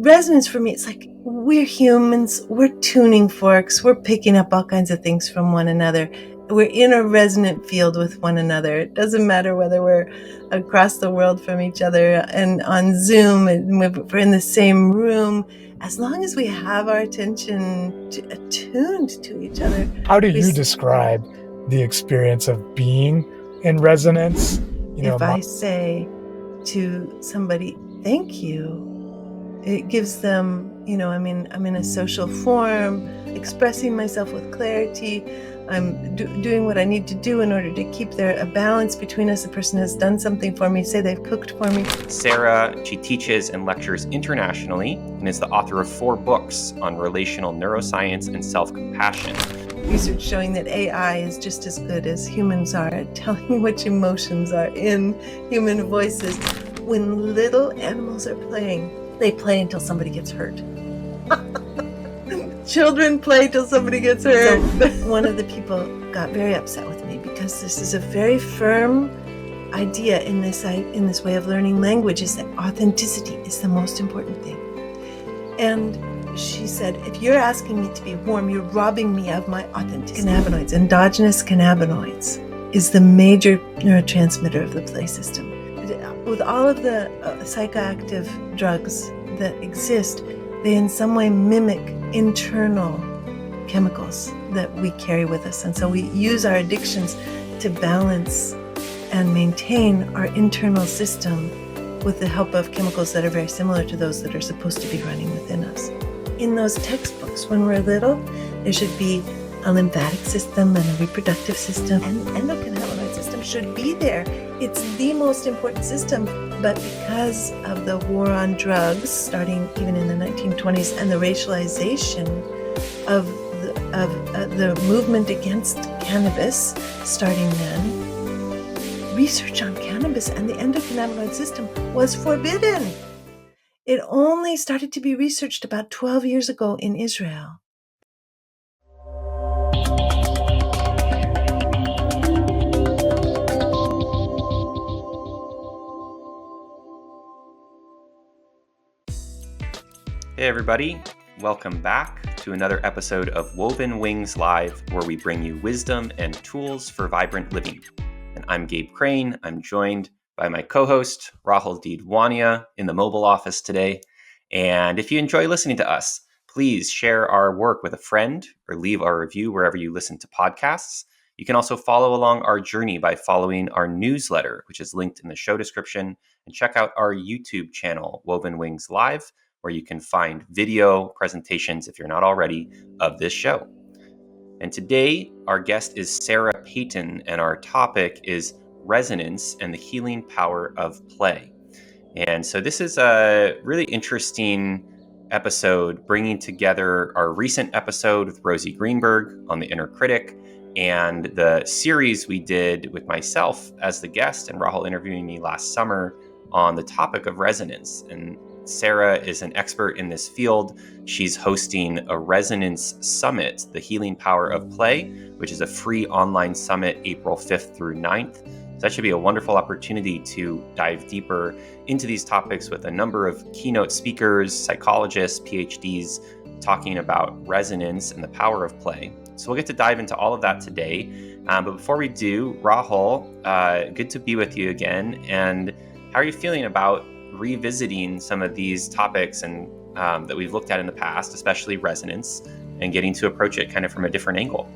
resonance for me, it's like we're humans, we're tuning forks, we're picking up all kinds of things from one another. We're in a resonant field with one another. It doesn't matter whether we're across the world from each other and on Zoom and we're in the same room. As long as we have our attention attuned to each other. How do you describe the experience of being in resonance? If I say to somebody, thank you, it gives them, I'm in a social forum, expressing myself with clarity. I'm doing what I need to do in order to keep there a balance between us. The person has done something for me, say they've cooked for me. Sarah, she teaches and lectures internationally and is the author of 4 books on relational neuroscience and self-compassion. Research showing that AI is just as good as humans are at telling which emotions are in human voices. When little animals are playing, they play until somebody gets hurt. Children play till somebody gets hurt. So one of the people got very upset with me because this is a very firm idea in this way of learning language, is that authenticity is the most important thing. And she said, if you're asking me to be warm, you're robbing me of my authenticity. Cannabinoids, endogenous cannabinoids, is the major neurotransmitter of the play system. With all of the psychoactive drugs that exist, they in some way mimic internal chemicals that we carry with us. And so we use our addictions to balance and maintain our internal system with the help of chemicals that are very similar to those that are supposed to be running within us. In those textbooks, when we're little, there should be a lymphatic system and a reproductive system, and endocannabinoid system should be there. It's the most important system, but because of the war on drugs, starting even in the 1920s, and the racialization of the movement against cannabis, starting then, research on cannabis and the endocannabinoid system was forbidden. It only started to be researched about 12 years ago in Israel. Hey everybody, welcome back to another episode of Woven Wings Live, where we bring you wisdom and tools for vibrant living. And I'm Gabe Crane. I'm joined by my co-host, Rahul Deedwania, in the mobile office today. And if you enjoy listening to us, please share our work with a friend or leave our review wherever you listen to podcasts. You can also follow along our journey by following our newsletter, which is linked in the show description, and check out our YouTube channel, Woven Wings Live, where you can find video presentations, if you're not already, of this show. And today, our guest is Sarah Payton, and our topic is resonance and the healing power of play. And so this is a really interesting episode, bringing together our recent episode with Rosie Greenberg on the inner critic, and the series we did with myself as the guest and Rahul interviewing me last summer on the topic of resonance. And Sarah is an expert in this field. She's hosting a Resonance Summit, The Healing Power of Play, which is a free online summit April 5th through 9th. So that should be a wonderful opportunity to dive deeper into these topics with a number of keynote speakers, psychologists, PhDs, talking about resonance and the power of play. So we'll get to dive into all of that today. But before we do, Rahul, good to be with you again. And how are you feeling about revisiting some of these topics and that we've looked at in the past, especially resonance, and getting to approach it kind of from a different angle?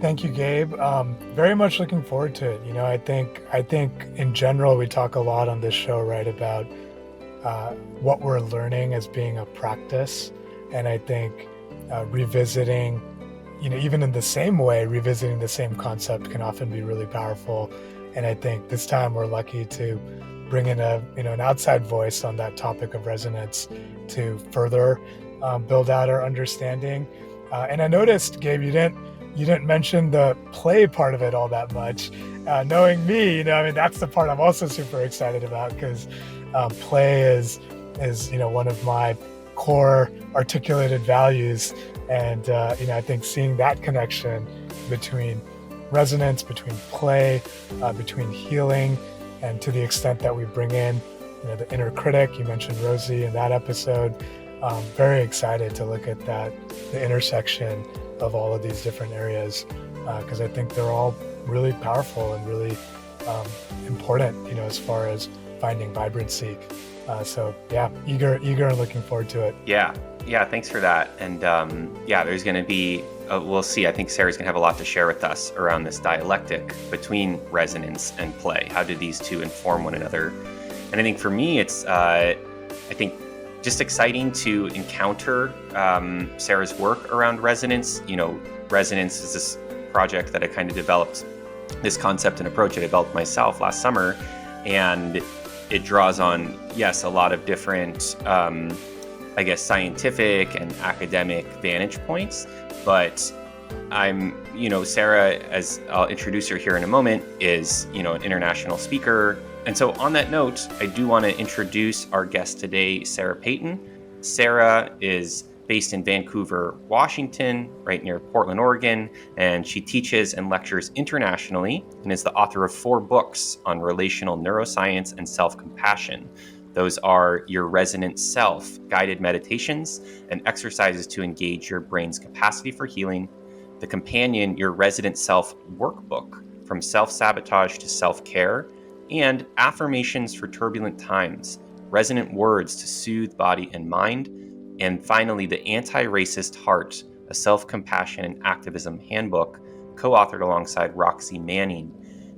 Thank you, Gabe. Very much looking forward to it. I think in general, we talk a lot on this show, right, about what we're learning as being a practice. And I think revisiting, even in the same way, revisiting the same concept can often be really powerful. And I think this time we're lucky to bring in an outside voice on that topic of resonance to further build out our understanding. And I noticed, Gabe, you didn't mention the play part of it all that much. Knowing me, that's the part I'm also super excited about, because play is one of my core articulated values. And I think seeing that connection between resonance, between play, between healing, and to the extent that we bring in the inner critic. You mentioned Rosie in that episode. Very excited to look at the intersection of all of these different areas, because I think they're all really powerful and really important, as far as finding vibrancy. So yeah, eager and looking forward to it. Yeah, thanks for that. And there's going to be, we'll see. I think Sarah's going to have a lot to share with us around this dialectic between resonance and play. How do these two inform one another? And I think for me, it's, I think, just exciting to encounter Sarah's work around resonance. Resonance is this project that I kind of developed, this concept and approach I developed myself last summer. And it draws on, yes, a lot of different, scientific and academic vantage points. But Sarah, as I'll introduce her here in a moment, is, an international speaker. And so on that note, I do want to introduce our guest today, Sarah Payton. Sarah is based in Vancouver, Washington, right near Portland, Oregon, and she teaches and lectures internationally and is the author of 4 books on relational neuroscience and self-compassion. Those are Your Resonant Self, Guided Meditations and Exercises to Engage Your Brain's Capacity for Healing, the companion Your Resident Self Workbook, From Self-Sabotage to Self-Care, and Affirmations for Turbulent Times, Resonant Words to Soothe Body and Mind, and finally, The Anti-Racist Heart, a Self-Compassion and Activism Handbook, co-authored alongside Roxy Manning.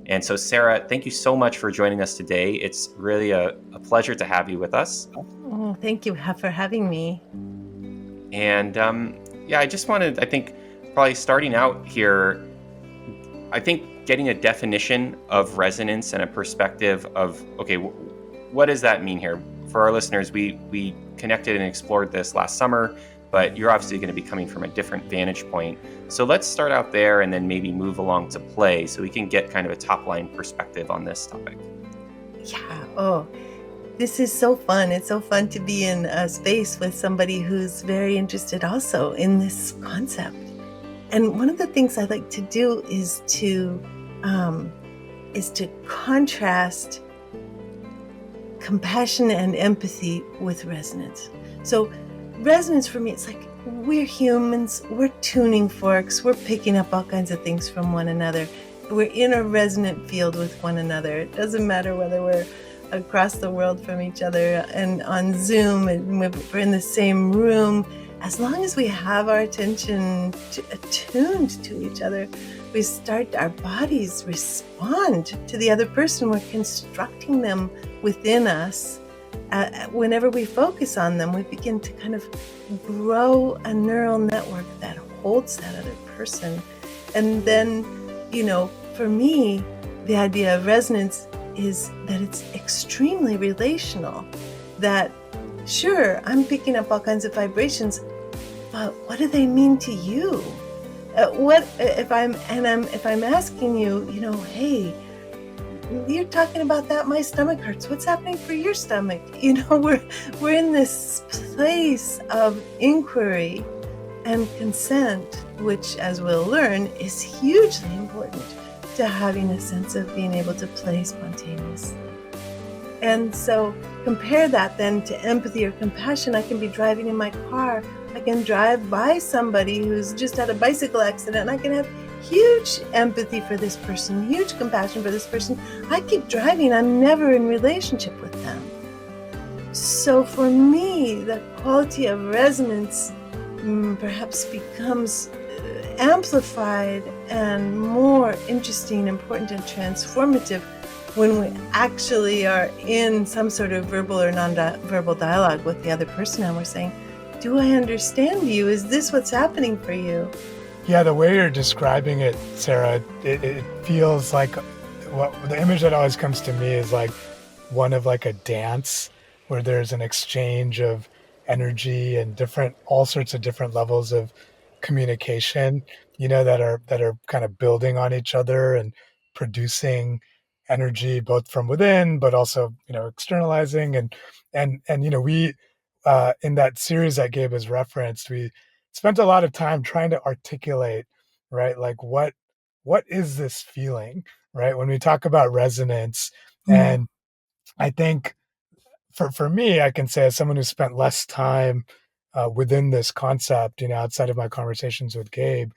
And so, Sarah, thank you so much for joining us today. It's really a pleasure to have you with us. Oh, thank you for having me. And I just wanted, I think, probably starting out here, I think getting a definition of resonance and a perspective of, okay, what does that mean here? For our listeners, we connected and explored this last summer, but you're obviously going to be coming from a different vantage point. So let's start out there and then maybe move along to play so we can get kind of a top-line perspective on this topic. Yeah. Oh, this is so fun. It's so fun to be in a space with somebody who's very interested also in this concept. And one of the things I like to do is to contrast compassion and empathy with resonance. So resonance for me, it's like we're humans, we're tuning forks, we're picking up all kinds of things from one another. We're in a resonant field with one another. It doesn't matter whether we're across the world from each other and on Zoom and we're in the same room. As long as we have our attention attuned to each other, our bodies respond to the other person. We're constructing them within us. Whenever we focus on them, we begin to kind of grow a neural network that holds that other person. And then, for me, the idea of resonance is that it's extremely relational. That, sure, I'm picking up all kinds of vibrations, but what do they mean to you? What if I'm asking you, hey, you're talking about that, my stomach hurts. What's happening for your stomach? We're in this place of inquiry and consent, which, as we'll learn, is hugely important to having a sense of being able to play spontaneously. And so compare that then to empathy or compassion. I can be driving in my car. I can drive by somebody who's just had a bicycle accident, and I can have huge empathy for this person, huge compassion for this person. I keep driving. I'm never in relationship with them. So for me, the quality of resonance perhaps becomes amplified and more interesting, important, and transformative when we actually are in some sort of verbal or non-verbal dialogue with the other person, and we're saying, do I understand you? Is this what's happening for you? Yeah, the way you're describing it, Sarah, it feels like the image that always comes to me is like one of like a dance where there's an exchange of energy and all sorts of different levels of communication, that are kind of building on each other and producing energy both from within, but also, externalizing and we in that series that Gabe has referenced, we spent a lot of time trying to articulate, right? Like what is this feeling, right? When we talk about resonance, and I think for me, I can say as someone who spent less time within this concept, outside of my conversations with Gabe,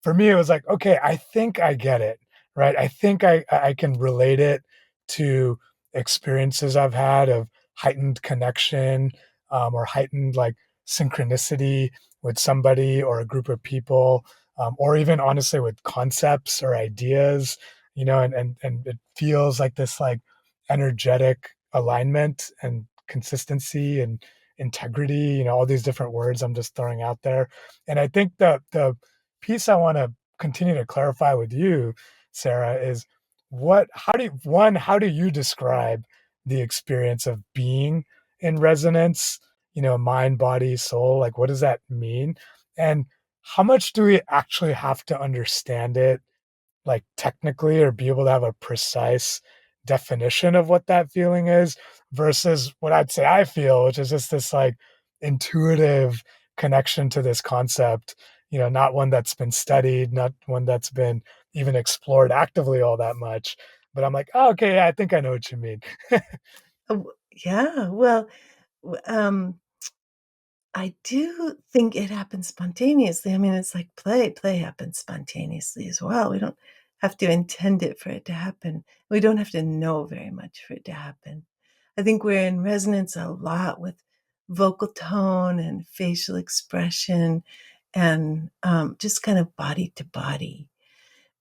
for me it was like, okay, I think I get it, right? I think I can relate it to experiences I've had of heightened connection, or heightened like synchronicity with somebody or a group of people, or even honestly with concepts or ideas, and it feels like this like energetic alignment and consistency and integrity, all these different words I'm just throwing out there. And I think the piece I want to continue to clarify with you, Sarah, is how do you describe the experience of being in resonance, mind, body, soul? Like, what does that mean? And how much do we actually have to understand it, like technically, or be able to have a precise definition of what that feeling is versus what I'd say I feel, which is just this like intuitive connection to this concept, not one that's been studied, not one that's been even explored actively all that much. But I'm like, oh, okay, yeah, I think I know what you mean. Yeah, well, um, I do think it happens spontaneously. I mean, it's like play. Play happens spontaneously as well. We don't have to intend it for it to happen. We don't have to know very much for it to happen. I think we're in resonance a lot with vocal tone and facial expression and just kind of body to body.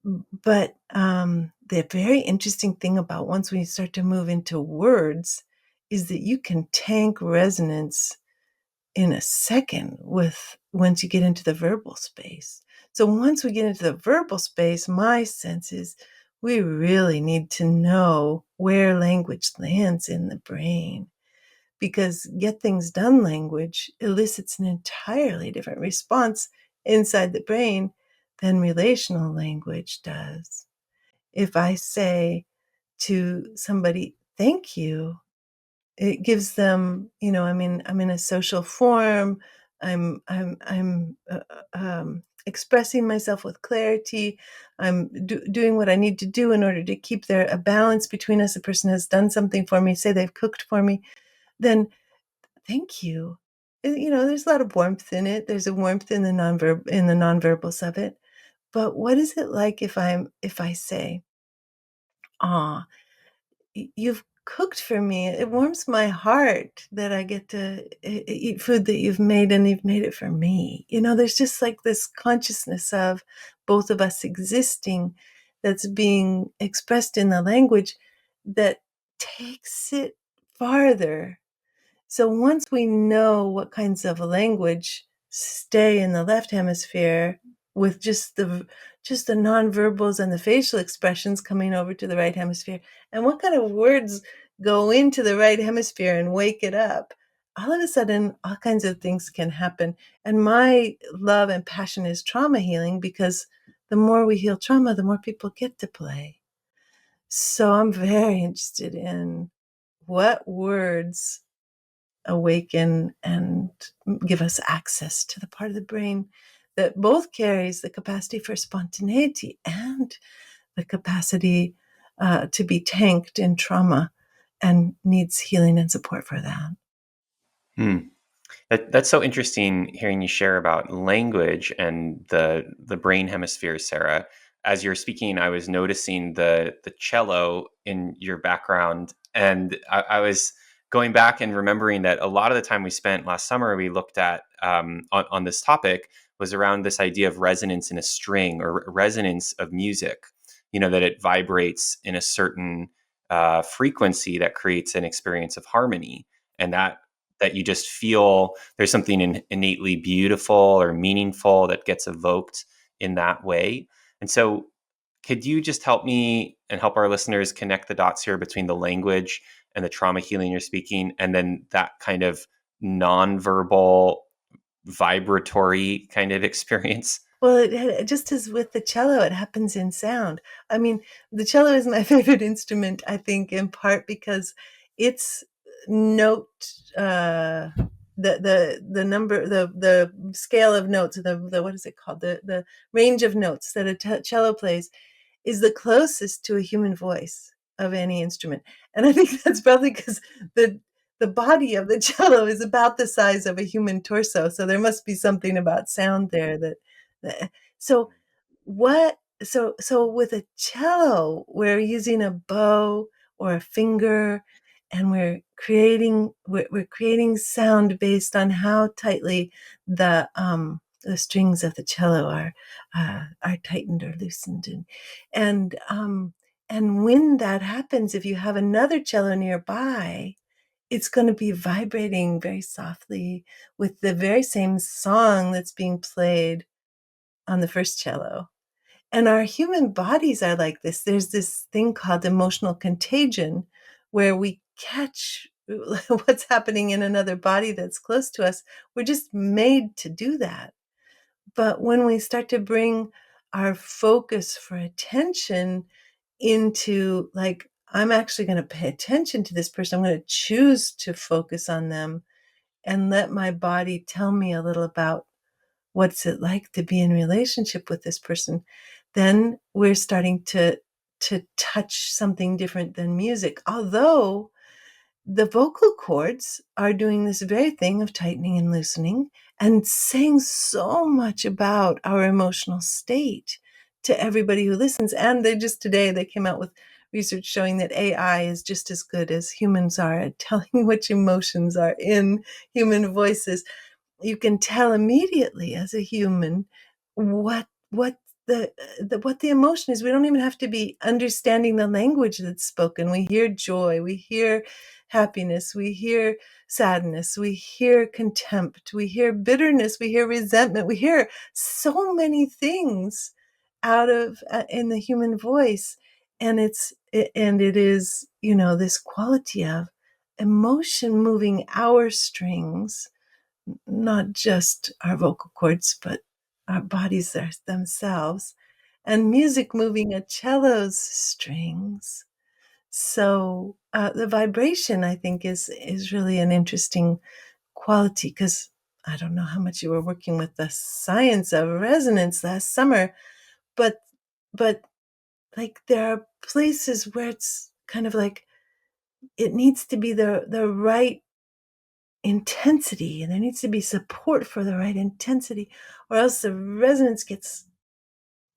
But the very interesting thing about once we start to move into words is that you can tank resonance in a second with once you get into the verbal space. So once we get into the verbal space, my sense is we really need to know where language lands in the brain, because get things done language elicits an entirely different response inside the brain than relational language does. If I say to somebody, thank you, it gives them, I'm in a social forum. I'm expressing myself with clarity. I'm doing what I need to do in order to keep there a balance between us. A person has done something for me, say they've cooked for me, then thank you. There's a lot of warmth in it. There's a warmth in the nonverbals of it. But what is it like if I say, "Ah, you've cooked for me. It warms my heart that I get to eat food that you've made, and you've made it for me." There's just like this consciousness of both of us existing that's being expressed in the language that takes it farther. So once we know what kinds of language stay in the left hemisphere with just the nonverbals and the facial expressions coming over to the right hemisphere, and what kind of words go into the right hemisphere and wake it up, all of a sudden all kinds of things can happen. And my love and passion is trauma healing, because the more we heal trauma, the more people get to play. So I'm very interested in what words awaken and give us access to the part of the brain that both carries the capacity for spontaneity and the capacity to be tanked in trauma and needs healing and support for that. Hmm. That's so interesting hearing you share about language and the brain hemisphere, Sarah. As you're speaking, I was noticing the cello in your background, and I was going back and remembering that a lot of the time we spent last summer, we looked at on this topic was around this idea of resonance in a string or resonance of music. That it vibrates in a certain frequency that creates an experience of harmony, and that you just feel there's something innately beautiful or meaningful that gets evoked in that way. And so, could you just help me and help our listeners connect the dots here between the language and the trauma healing you're speaking, and then that kind of nonverbal, vibratory kind of experience? Well, it just as with the cello, it happens in sound. I mean, the cello is my favorite instrument, I think, in part because it's note, the number, the scale of notes, the what is it called? The range of notes that a cello plays is the closest to a human voice of any instrument. And I think that's probably because the the body of the cello is about the size of a human torso. So there must be something about sound there that so what so with a cello, we're using a bow or a finger, and we're creating sound based on how tightly the strings of the cello are tightened or loosened, and um and when that happens, if you have another cello nearby, it's going to be vibrating very softly with the very same song that's being played on the first cello. And our human bodies are like this. There's this thing called emotional contagion where we catch what's happening in another body that's close to us. We're just made to do that. But when we start to bring our focus for attention into, like, I'm actually going to pay attention to this person, I'm going to choose to focus on them and let my body tell me a little about what's it like to be in relationship with this person, then we're starting to touch something different than music. Although the vocal cords are doing this very thing of tightening and loosening and saying so much about our emotional state to everybody who listens. And they came out with research showing that AI is just as good as humans are at telling which emotions are in human voices. You can tell immediately as a human what what the emotion is. We don't even have to be understanding the language that's spoken. We hear joy, we hear happiness, we hear sadness, we hear contempt, we hear bitterness, we hear resentment, we hear so many things out of in the human voice. And it is, this quality of emotion moving our strings, not just our vocal cords, but our bodies themselves, and music moving a cello's strings. So the vibration, I think, is really an interesting quality, because I don't know how much you were working with the science of resonance last summer, but but like there are places where it's kind of like it needs to be the right intensity, and there needs to be support for the right intensity, or else the resonance gets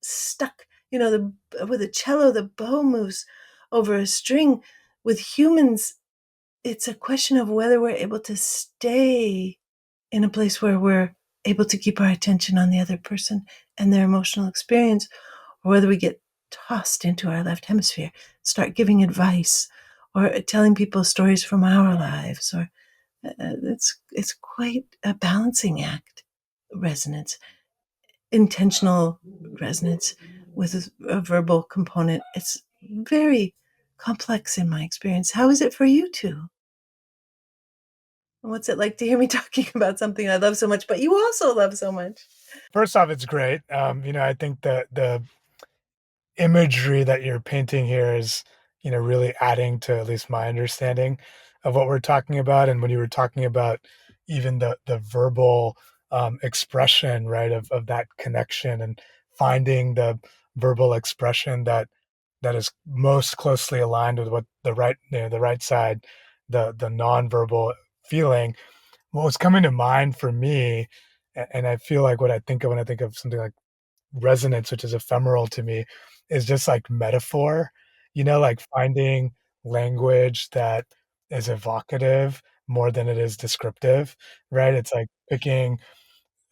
stuck. With a cello, the bow moves over a string. With humans, it's a question of whether we're able to stay in a place where we're able to keep our attention on the other person and their emotional experience, or whether we get tossed into our left hemisphere, start giving advice or telling people stories from our lives, or it's quite a balancing act. Resonance, intentional resonance with a verbal component. It's very complex in my experience. How is it for you two? And what's it like to hear me talking about something I love so much, but you also love so much? First off, it's great. I think that the imagery that you're painting here is, really adding to at least my understanding of what we're talking about. And when you were talking about even the verbal expression, right, of that connection, and finding the verbal expression that is most closely aligned with what the right side, the nonverbal feeling. What was coming to mind for me, and I feel like what I think of when I think of something like resonance, which is ephemeral to me, is just like metaphor, like finding language that is evocative more than it is descriptive, right? It's like picking,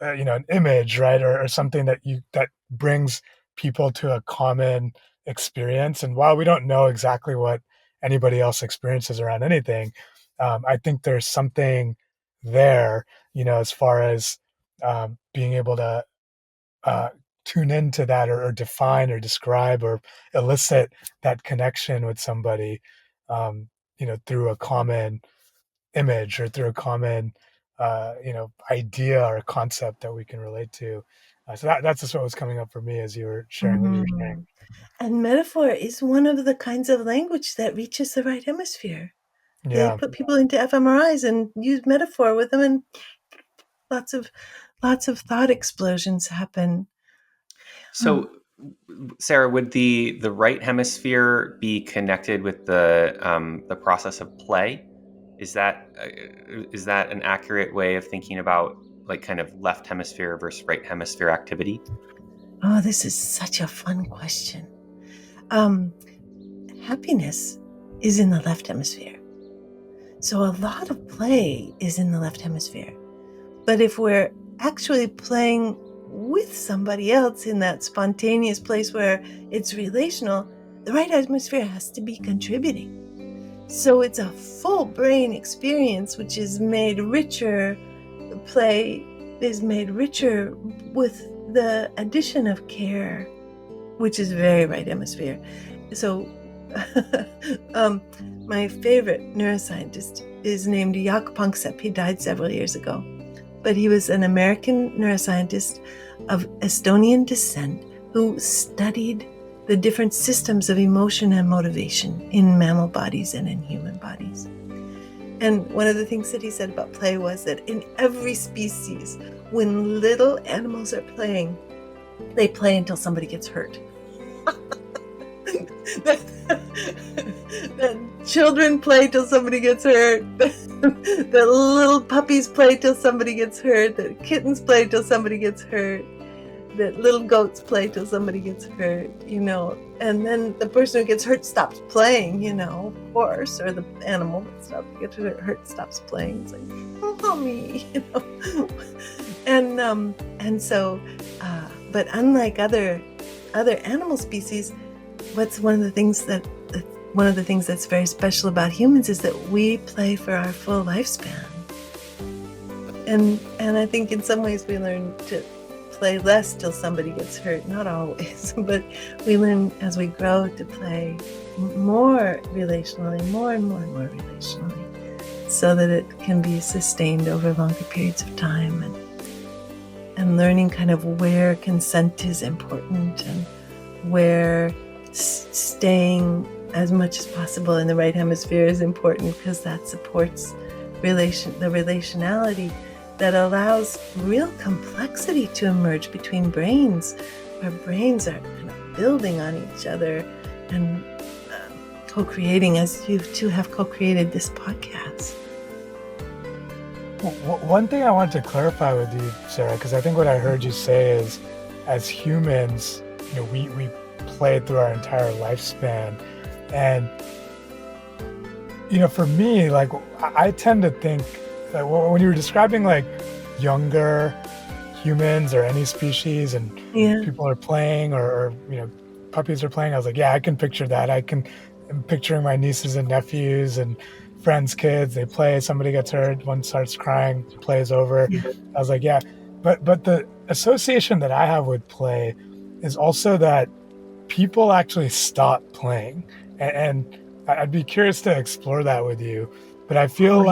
an image, right? Or something that brings people to a common experience. And while we don't know exactly what anybody else experiences around anything, I think there's something there, as far as being able to uh, tune into that, or define or describe or elicit that connection with somebody, through a common image or through a common, idea or concept that we can relate to. So that's just what was coming up for me as you were sharing what you were sharing. Mhm. And metaphor is one of the kinds of language that reaches the right hemisphere. They Yeah. put people into fMRIs and use metaphor with them, and lots of lots of thought explosions happen. Hmm. So, Sarah, would the right hemisphere be connected with the process of play? Is that an accurate way of thinking about like kind of left hemisphere versus right hemisphere activity? Oh, this is such a fun question. Happiness is in the left hemisphere. So a lot of play is in the left hemisphere. But if we're actually playing with somebody else in that spontaneous place where it's relational, the right hemisphere has to be contributing. So it's a full brain experience, which is made richer. Play is made richer with the addition of care, which is very right hemisphere. So my favorite neuroscientist is named Jaak Panksepp. He died several years ago, but he was an American neuroscientist of Estonian descent who studied the different systems of emotion and motivation in mammal bodies and in human bodies. And one of the things that he said about play was that in every species, when little animals are playing, they play until somebody gets hurt. That children play till somebody gets hurt. That little puppies play till somebody gets hurt. That kittens play till somebody gets hurt. That little goats play till somebody gets hurt, and then the person who gets hurt stops playing, horse or the animal that gets hurt stops playing. It's like, oh, mommy, and so, but unlike other animal species, one of the things that's very special about humans is that we play for our full lifespan, and I think in some ways we learn to play less till somebody gets hurt. Not always, but we learn as we grow to play more relationally, more and more relationally, so that it can be sustained over longer periods of time, and learning kind of where consent is important and where staying as much as possible in the right hemisphere is important, because that supports the relationality that allows real complexity to emerge between brains, where brains are kind of building on each other and co-creating, as you two have co-created this podcast. One thing I want to clarify with you, Sarah, because I think what I heard you say is, as humans, we play through our entire lifespan. And, for me, like, I tend to think that when you were describing like younger humans or any species and people are playing or puppies are playing, I was like, yeah, I can picture that. I'm picturing my nieces and nephews and friends' kids. They play, somebody gets hurt, one starts crying, plays over. Yeah. I was like, yeah. But the association that I have with play is also that people actually stop playing. And I'd be curious to explore that with you. But I feel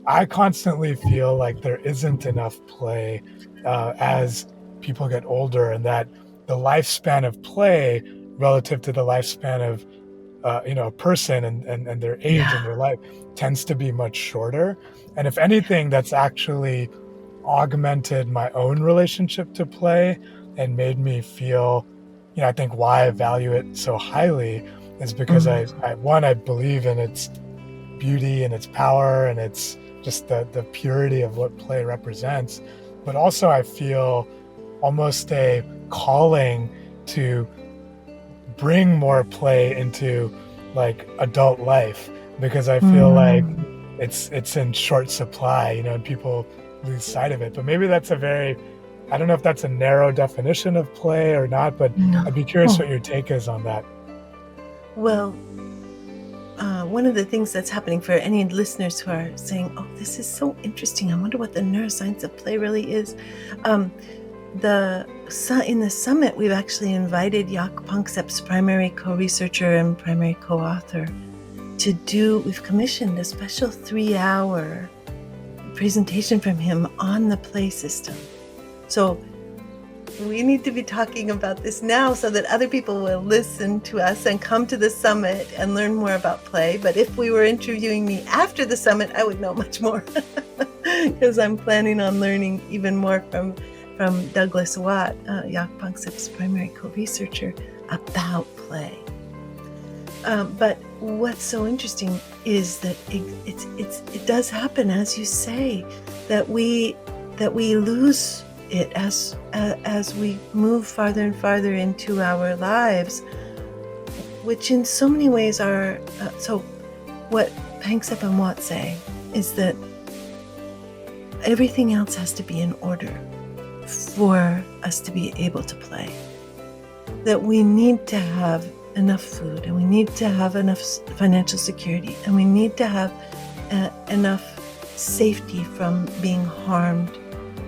I constantly feel like there isn't enough play as people get older, and that the lifespan of play relative to the lifespan of a person and their age and their life tends to be much shorter. And if anything, that's actually augmented my own relationship to play and made me feel, I think why I value it so highly is because I believe in its beauty and its power and its just the purity of what play represents. But also I feel almost a calling to bring more play into like adult life, because I feel like it's in short supply, and people lose sight of it. But maybe that's I don't know if that's a narrow definition of play or not, but I'd be curious what your take is on that. Well, one of the things that's happening for any listeners who are saying, oh, this is so interesting, I wonder what the neuroscience of play really is. In the summit, we've actually invited Jaak Panksepp's primary co-researcher and primary co-author we've commissioned a special 3-hour presentation from him on the play system. So we need to be talking about this now so that other people will listen to us and come to the summit and learn more about play. But if we were interviewing me after the summit, I would know much more because I'm planning on learning even more from Douglas Watt, Jaak Panksepp's primary co-researcher, about play. But what's so interesting is that it does happen, as you say, that we lose it as we move farther and farther into our lives, which in so many ways are so. What Panksepp and Watt say is that everything else has to be in order for us to be able to play. That we need to have enough food, and we need to have enough financial security, and we need to have enough safety from being harmed,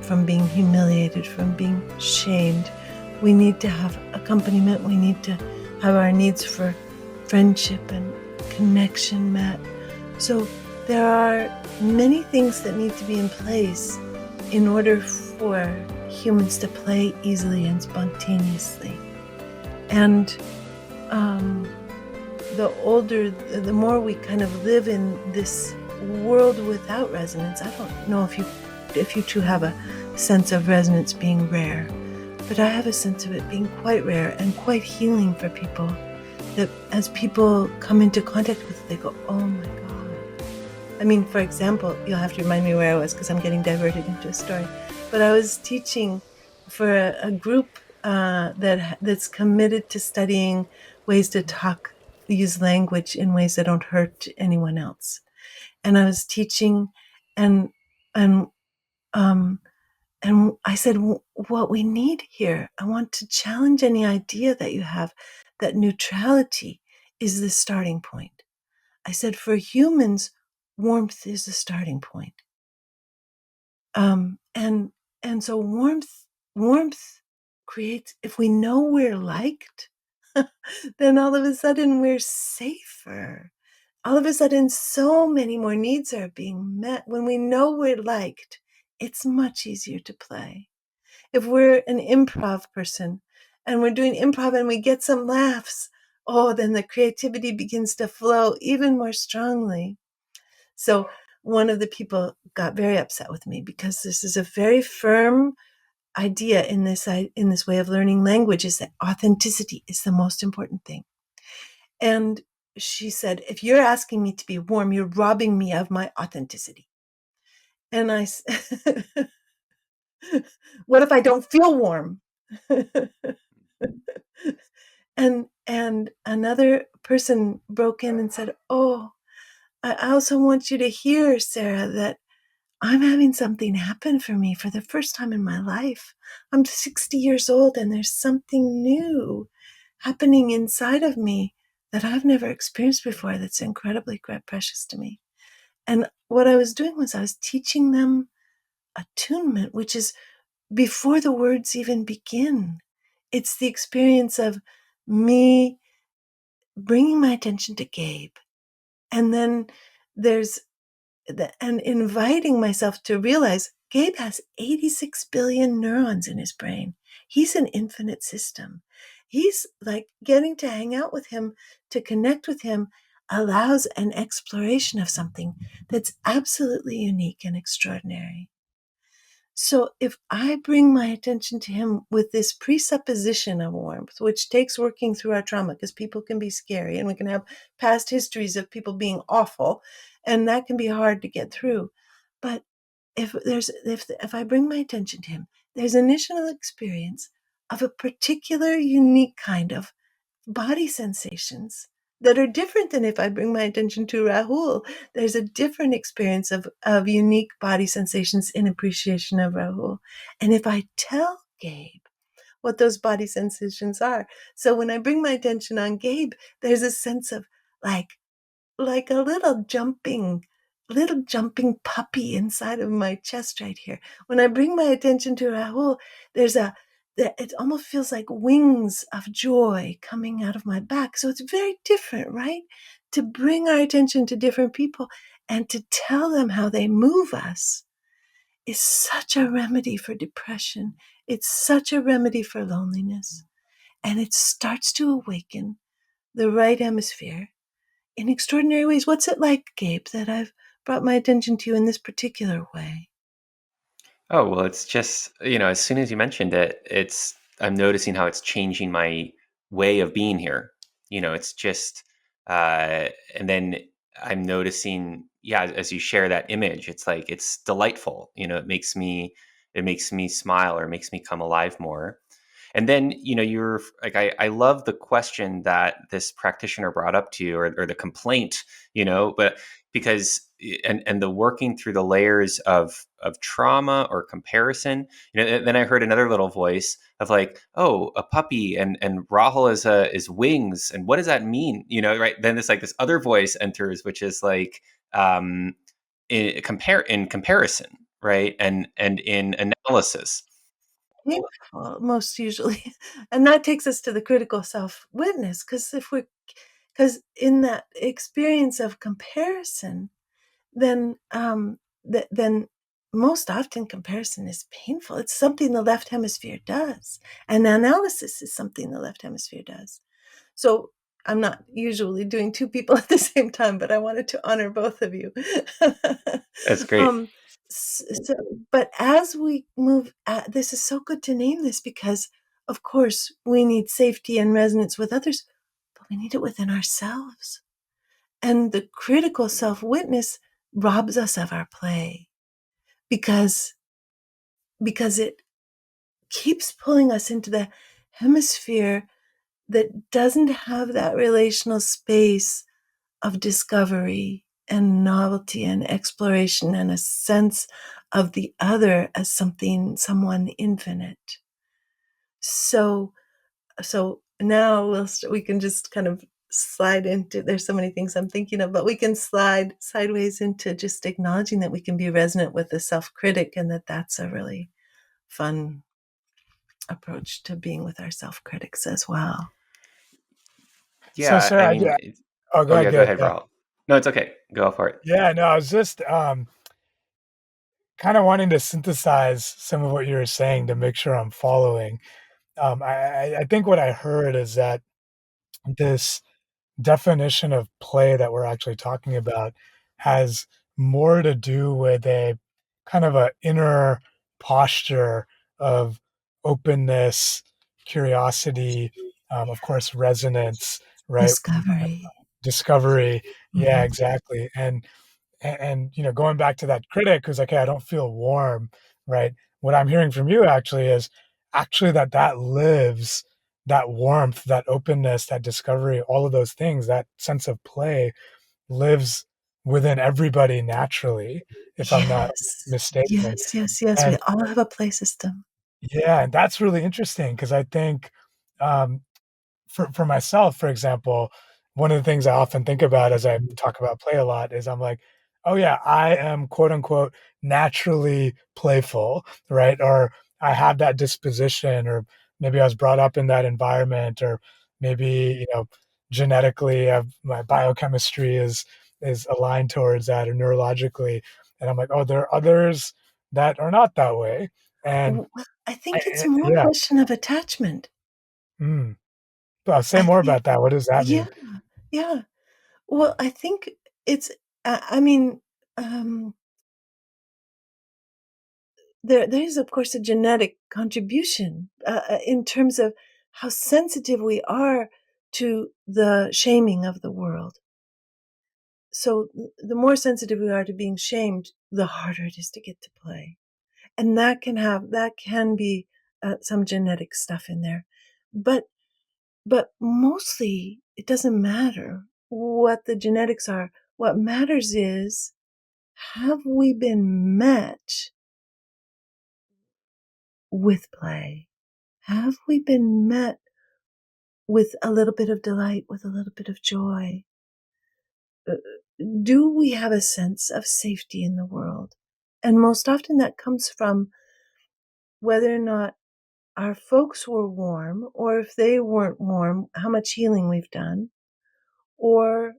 from being humiliated, from being shamed. We need to have accompaniment. We need to have our needs for friendship and connection met. So there are many things that need to be in place in order for humans to play easily and spontaneously. And the more we kind of live in this world without resonance. I don't know if you two have a sense of resonance being rare, but I have a sense of it being quite rare and quite healing for people. That as people come into contact with it, they go, oh my God. I mean, for example, you'll have to remind me where I was because I'm getting diverted into a story. But I was teaching for a group that's committed to studying ways to use language in ways that don't hurt anyone else. And I was teaching, and I said, what we need here, I want to challenge any idea that you have that neutrality is the starting point. I said, for humans, warmth is the starting point. And so warmth creates, if we know we're liked, then all of a sudden we're safer. All of a sudden, so many more needs are being met. When we know we're liked, it's much easier to play. If we're an improv person and we're doing improv and we get some laughs, then the creativity begins to flow even more strongly. So one of the people got very upset with me because this is a very firm idea in this way of learning language, is that authenticity is the most important thing. And she said, if you're asking me to be warm, you're robbing me of my authenticity. And I said, what if I don't feel warm? And another person broke in and said, oh, I also want you to hear, Sarah, that I'm having something happen for me for the first time in my life. I'm 60 years old and there's something new happening inside of me that I've never experienced before that's incredibly precious to me. And what I was doing was I was teaching them attunement, which is before the words even begin. It's the experience of me bringing my attention to Gabe. And then and inviting myself to realize Gabe has 86 billion neurons in his brain. He's an infinite system. He's like, getting to hang out with him, to connect with him, allows an exploration of something that's absolutely unique and extraordinary. So if I bring my attention to him with this presupposition of warmth, which takes working through our trauma, because people can be scary and we can have past histories of people being awful, and that can be hard to get through. But if I bring my attention to him, there's an initial experience of a particular unique kind of body sensations that are different than if I bring my attention to Rahul. There's a different experience of unique body sensations in appreciation of Rahul. And if I tell Gabe what those body sensations are, so when I bring my attention on Gabe, there's a sense of like a little jumping puppy inside of my chest right here. When I bring my attention to Rahul, it almost feels like wings of joy coming out of my back. So it's very different, right? To bring our attention to different people and to tell them how they move us is such a remedy for depression. It's such a remedy for loneliness. And it starts to awaken the right hemisphere in extraordinary ways. What's it like, Gabe, that I've brought my attention to you in this particular way? Oh, well, it's just, as soon as you mentioned it, I'm noticing how it's changing my way of being here. It's just And then I'm noticing, yeah, as you share that image, it's like it's delightful. It makes me smile or makes me come alive more. And then, you're like, I love the question that this practitioner brought up to you, or the complaint, but because, and the working through the layers of trauma or comparison, and then I heard another little voice of like, oh, a puppy and Rahul is wings. And what does that mean? Right. Then it's like this other voice enters, which is like, in comparison, right. And in analysis. Painful, most usually. And that takes us to the critical self-witness, because in that experience of comparison, then, then most often comparison is painful. It's something the left hemisphere does, and analysis is something the left hemisphere does. So I'm not usually doing two people at the same time, but I wanted to honor both of you. That's great. um, so, but as we move, this is so good to name this, because, of course, we need safety and resonance with others, but we need it within ourselves. And the critical self-witness robs us of our play, because it keeps pulling us into the hemisphere that doesn't have that relational space of discovery and novelty and exploration and a sense of the other as someone infinite. So now we can just kind of slide into, there's so many things I'm thinking of, but we can slide sideways into just acknowledging that we can be resonant with the self-critic, and that's a really fun approach to being with our self-critics as well. So, Yeah, Sarah, oh, go oh ahead, yeah, go good. ahead, Yeah. Rahul. No, it's okay. Go for it. Yeah, no, I was just kind of wanting to synthesize some of what you were saying to make sure I'm following. I think what I heard is that this definition of play that we're actually talking about has more to do with a kind of a inner posture of openness, curiosity, of course, resonance, right? Discovery. Discovery. Yeah, Mhm. exactly. And going back to that critic who's like, hey, I don't feel warm, right? What I'm hearing from you actually is actually that lives, that warmth, that openness, that discovery, all of those things, that sense of play lives within everybody naturally, if I'm not Yes. mistaken. Yes, yes, yes. We And all have a play system. yeah, and that's really interesting because I think um, for myself, for example, one of the things I often think about as I talk about play a lot is I'm like, oh yeah, I am quote unquote naturally playful, right? Or I have that disposition, or maybe I was brought up in that environment, or maybe, genetically my biochemistry is aligned towards that, or neurologically. And I'm like, oh, there are others that are not that way. And Well, I think it's more a yeah. question of attachment. Mm. Well, say I more think, about that. What does that yeah, mean? yeah. Well, I think it's, I mean, um, there is, of course, a genetic contribution, in terms of how sensitive we are to the shaming of the world. So the more sensitive we are to being shamed, the harder it is to get to play. And that can be, some genetic stuff in there. But mostly it doesn't matter what the genetics are. What matters is, have we been met with play? Have we been met with a little bit of delight, with a little bit of joy? Uh, Do we have a sense of safety in the world? And most often that comes from whether or not our folks were warm, or if they weren't warm, how much healing we've done, or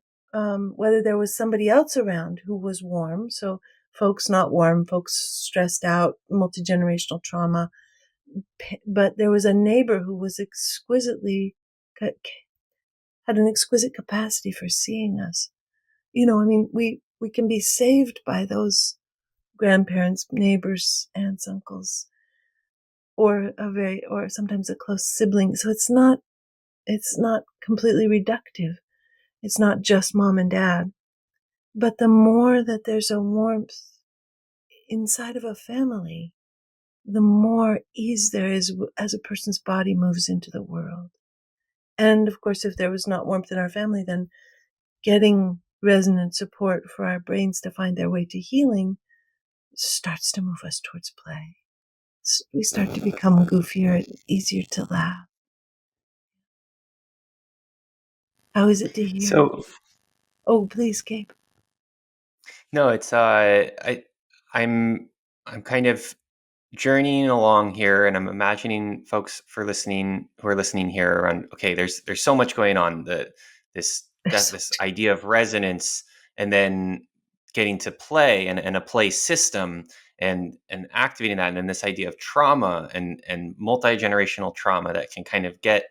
whether there was somebody else around who was warm. So folks not warm, folks stressed out, multi-generational trauma, but there was a neighbor who was had an exquisite capacity for seeing us. I mean, we can be saved by those grandparents, neighbors, aunts, uncles, or sometimes a close sibling. So it's not completely reductive. It's not just mom and dad. But the more that there's a warmth inside of a family, the more ease there is as a person's body moves into the world. And of course, if there was not warmth in our family, then getting resonant support for our brains to find their way to healing starts to move us towards play. We start to become goofier and easier to laugh. How is it to hear? So, Oh, please, Gabe. no, it's I'm kind of journeying along here, and I'm imagining folks who are listening here around. Okay, there's so much going on. This idea of resonance, and then getting to play and a play system, and activating that, and then this idea of trauma and multi-generational trauma that can kind of get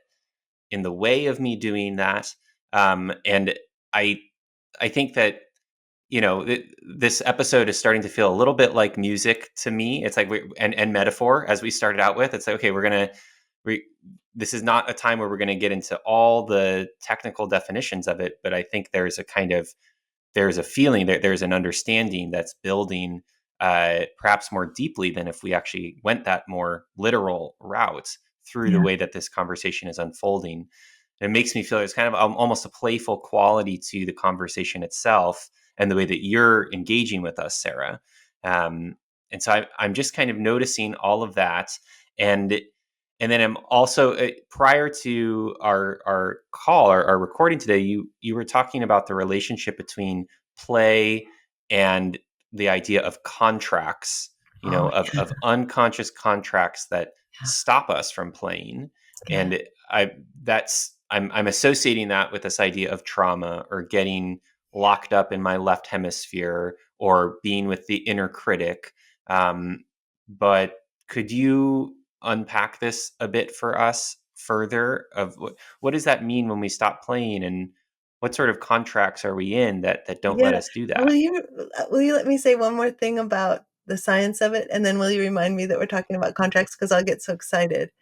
in the way of me doing that. And I I think that this episode is starting to feel a little bit like music to me. It's like and metaphor, as we started out with. It's like, okay, this is not a time where we're gonna get into all the technical definitions of it, but I think there's a feeling that there's an understanding that's building, perhaps more deeply than if we actually went that more literal route through the Yeah. way that this conversation is unfolding. It makes me feel there's kind of almost a playful quality to the conversation itself and the way that you're engaging with us, Sarah. And so I'm just kind of noticing all of that, and then I'm also, prior to our call, our recording today, you were talking about the relationship between play and the idea of contracts, Oh, of unconscious contracts that stop us from playing. yeah. And I'm associating that with this idea of trauma, or getting locked up in my left hemisphere, or being with the inner critic. But could you unpack this a bit for us further, of what does that mean when we stop playing, and what sort of contracts are we in that don't let Yeah. us do Will that? you will you let me say one more thing about the science of it, and then will you remind me that we're talking about contracts, because I'll get so excited.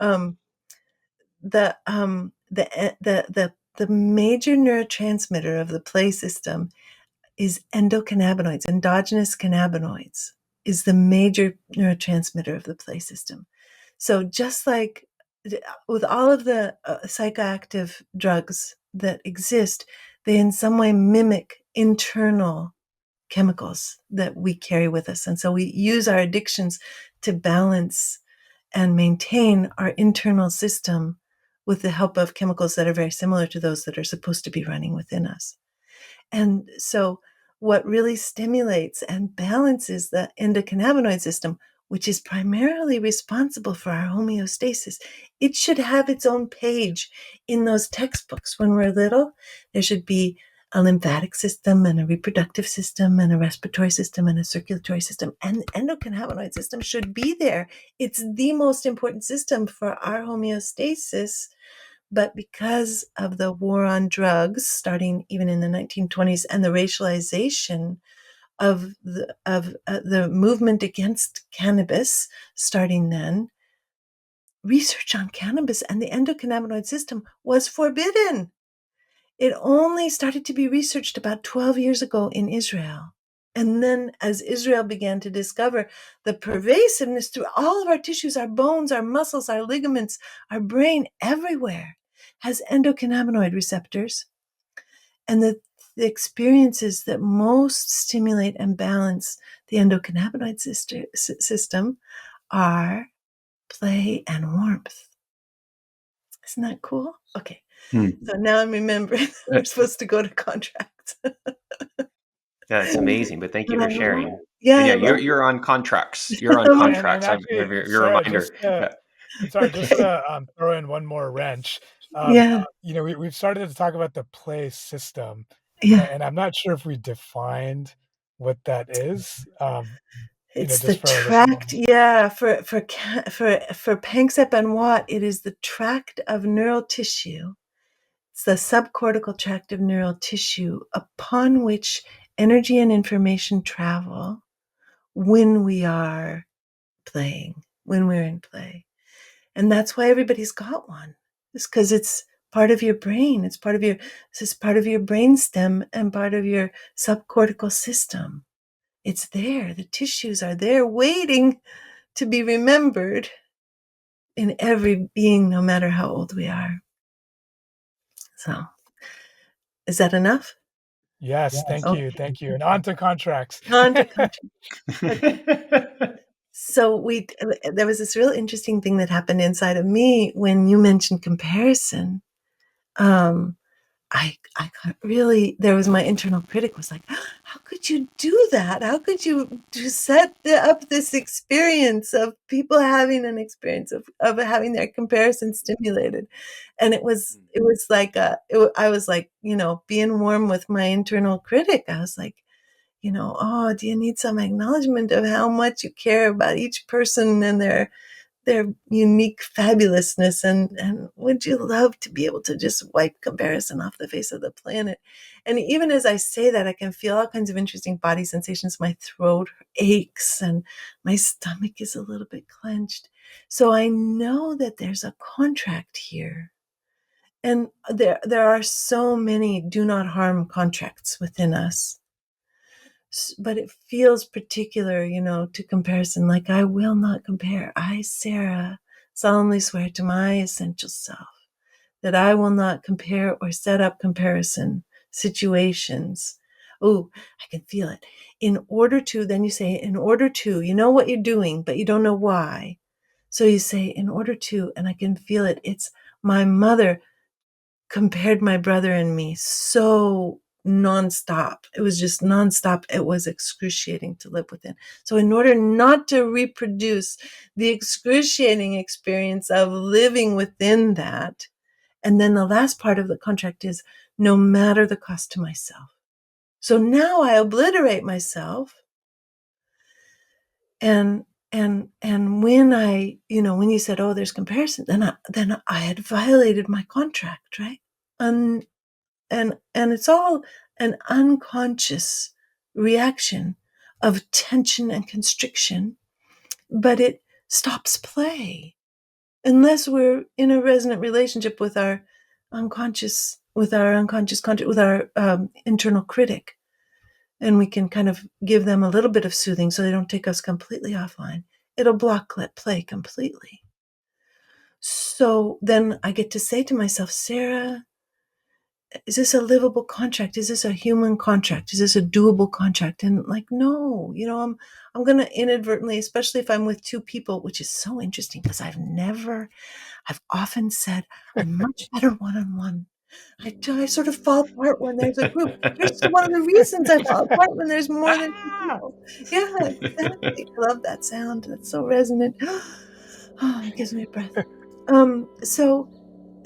Um, the major neurotransmitter of the play system is endocannabinoids. Endogenous cannabinoids is the major neurotransmitter of the play system. So just like with all of the psychoactive drugs that exist, they in some way mimic internal chemicals that we carry with us. And so we use our addictions to balance and maintain our internal system with the help of chemicals that are very similar to those that are supposed to be running within us. And so, what really stimulates and balances the endocannabinoid system, which is primarily responsible for our homeostasis, it should have its own page in those textbooks when we're little. There should be a lymphatic system and a reproductive system and a respiratory system and a circulatory system. And the endocannabinoid system should be there. It's the most important system for our homeostasis. But because of the war on drugs, starting even in the 1920s, and the racialization of the movement against cannabis, starting then, research on cannabis and the endocannabinoid system was forbidden. It only started to be researched about 12 years ago in Israel. And then, as Israel began to discover the pervasiveness through all of our tissues, our bones, our muscles, our ligaments, our brain, everywhere has endocannabinoid receptors. And the experiences that most stimulate and balance the endocannabinoid system are play and warmth. Isn't that cool? Okay. Hmm. So now I'm remembering we're supposed to go to contracts. Yeah, it's amazing. But thank you for sharing. Yeah, And I yeah, love you're on contracts. You're on it. And contracts. actually, Your Sarah, reminder. Yeah. just Okay. to throw in one more wrench. Yeah, We've started to talk about the play system, yeah. and I'm not sure if we defined what that is. It's the Just for our listeners. tract, yeah, for Panksepp and Watt, it is the tract of neural tissue. It's the subcortical tract of neural tissue upon which energy and information travel when we are playing, when we're in play. And that's why everybody's got one. It's because it's part of your brain. It's part of your, this is part of your brainstem and part of your subcortical system. It's there. The tissues are there waiting to be remembered in every being, no matter how old we are. So, is that enough? Yes, thank Okay. you. Thank you. And on to contracts. On to contract. So there was this real interesting thing that happened inside of me when you mentioned comparison. Um, I got really, there was my internal critic was like, how could you do that? How could you set up this experience of people having an experience of having their comparison stimulated? And it was like, I was like, being warm with my internal critic. I was like, oh, do you need some acknowledgement of how much you care about each person and their unique fabulousness, and would you love to be able to just wipe comparison off the face of the planet? And even as I say that, I can feel all kinds of interesting body sensations. My throat aches and my stomach is a little bit clenched. So I know that there's a contract here. And there are so many do not harm contracts within us. But it feels particular, to comparison. Like, I will not compare. I, Sarah, solemnly swear to my essential self that I will not compare or set up comparison situations. Oh, I can feel it. Then you say, in order to, you know what you're doing, but you don't know why. So you say, in order to, and I can feel it. It's my mother compared my brother and me so nonstop. It was just nonstop. It was excruciating to live within. So in order not to reproduce the excruciating experience of living within that, and then the last part of the contract is no matter the cost to myself. So now I obliterate myself. And when when you said, oh, there's comparison, then I had violated my contract, right? And it's all an unconscious reaction of tension and constriction, but it stops play unless we're in a resonant relationship with our unconscious content, with our internal critic, and we can kind of give them a little bit of soothing so they don't take us completely offline. It'll block let play completely. So then I get to say to myself, Sarah, is this a livable contract? Is this a human contract? Is this a doable contract? And like, no, I'm going to inadvertently, especially if I'm with two people, which is so interesting because I've often said I'm much better one-on-one. I sort of fall apart when there's a group. Here's one of the reasons I fall apart when there's more than two people. Yeah, exactly. I love that sound. That's so resonant. Oh, it gives me a breath.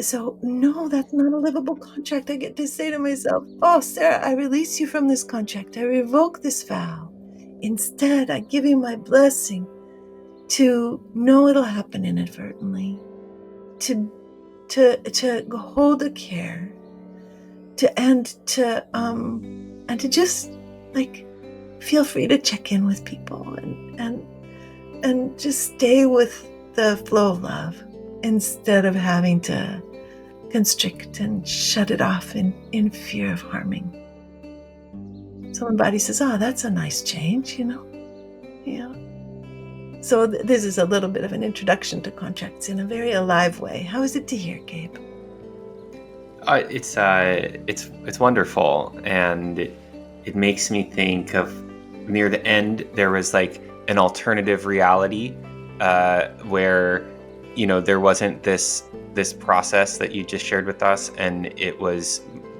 So no, that's not a livable contract. I get to say to myself, oh, Sarah, I release you from this contract. I revoke this vow. Instead, I give you my blessing to know it'll happen inadvertently, to hold a care, and to just like feel free to check in with people and just stay with the flow of love instead of having to constrict and shut it off in fear of harming. So when body says, oh, that's a nice change, Yeah. So this is a little bit of an introduction to contracts in a very alive way. How is it to hear, Gabe? It's wonderful, and it makes me think of near the end there was like an alternative reality where there wasn't this process that you just shared with us, and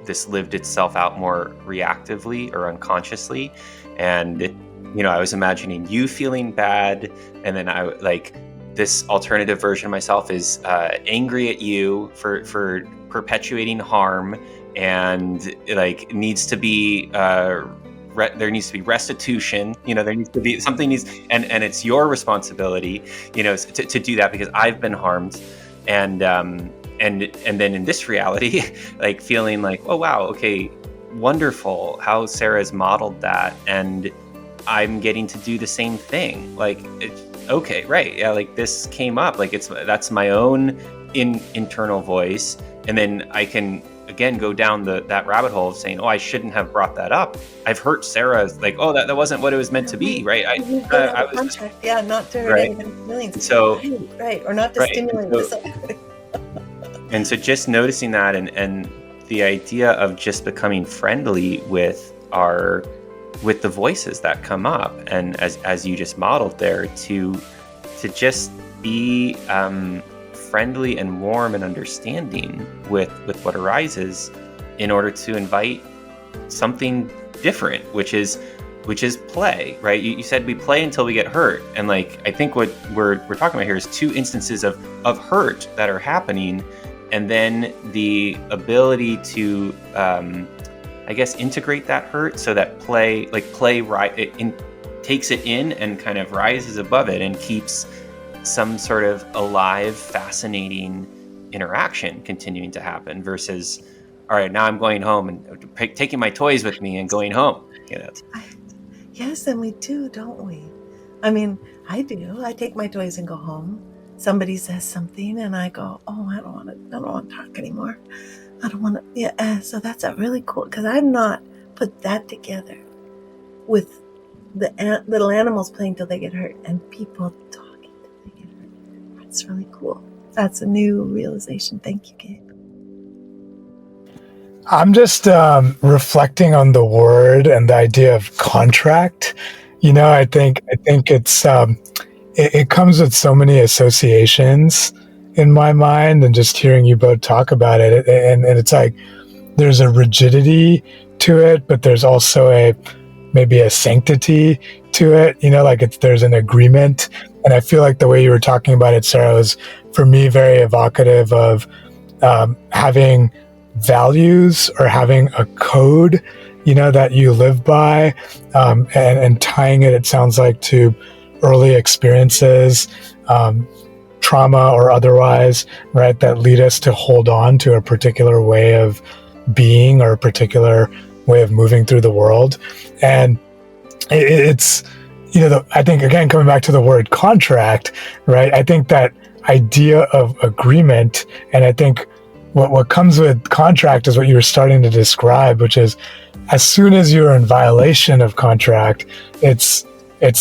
this lived itself out more reactively or unconsciously, and I was imagining you feeling bad, and then I like this alternative version of myself is angry at you for perpetuating harm, and like needs to be there needs to be restitution. There needs to be something and it's your responsibility, to do that because I've been harmed, and then in this reality, like feeling like, oh wow, okay, wonderful how Sarah's modeled that, and I'm getting to do the same thing. Like, okay, right, yeah, like this came up, like that's my own internal voice, And then I can again go down that rabbit hole of saying, oh, I shouldn't have brought that up. I've hurt Sarah, like, oh, that wasn't what it was meant to be, right? You could have I a was just contract, yeah, not to hurt right. anybody's feelings. So Right, or not to right. stimulate So, this. and so just noticing that and the idea of just becoming friendly with the voices that come up, and as you just modeled there, to just be friendly and warm and understanding with what arises, in order to invite something different, which is play, right? You said we play until we get hurt, and like I think what we're talking about here is two instances of hurt that are happening, and then the ability to I guess integrate that hurt so that play takes it in and kind of rises above it and keeps some sort of alive, fascinating interaction continuing to happen, versus, all right, now I'm going home and taking my toys with me and going home. Yes, and we do, don't we? I mean, I do. I take my toys and go home. Somebody says something, and I go, "Oh, I don't want to talk anymore. I don't want to." Yeah, so that's a really cool, because I've not put that together with the little animals playing till they get hurt and people talking till they get hurt. That's really cool. That's a new realization. Thank you, Gabe. I'm just reflecting on the word and the idea of contract. I think it's it comes with so many associations in my mind, and just hearing you both talk about it, and it's like there's a rigidity to it, but there's also maybe a sanctity to it. Like there's an agreement, and I feel like the way you were talking about it, Sarah, was for me very evocative of having values, or having a code, that you live by, and tying it sounds like, to early experiences, trauma or otherwise, right, that lead us to hold on to a particular way of being, or a particular way of moving through the world. And it's, I think, again, coming back to the word contract, right, I think that idea of agreement, and I think what comes with contract is what you were starting to describe, which is, as soon as you're in violation of contract, it's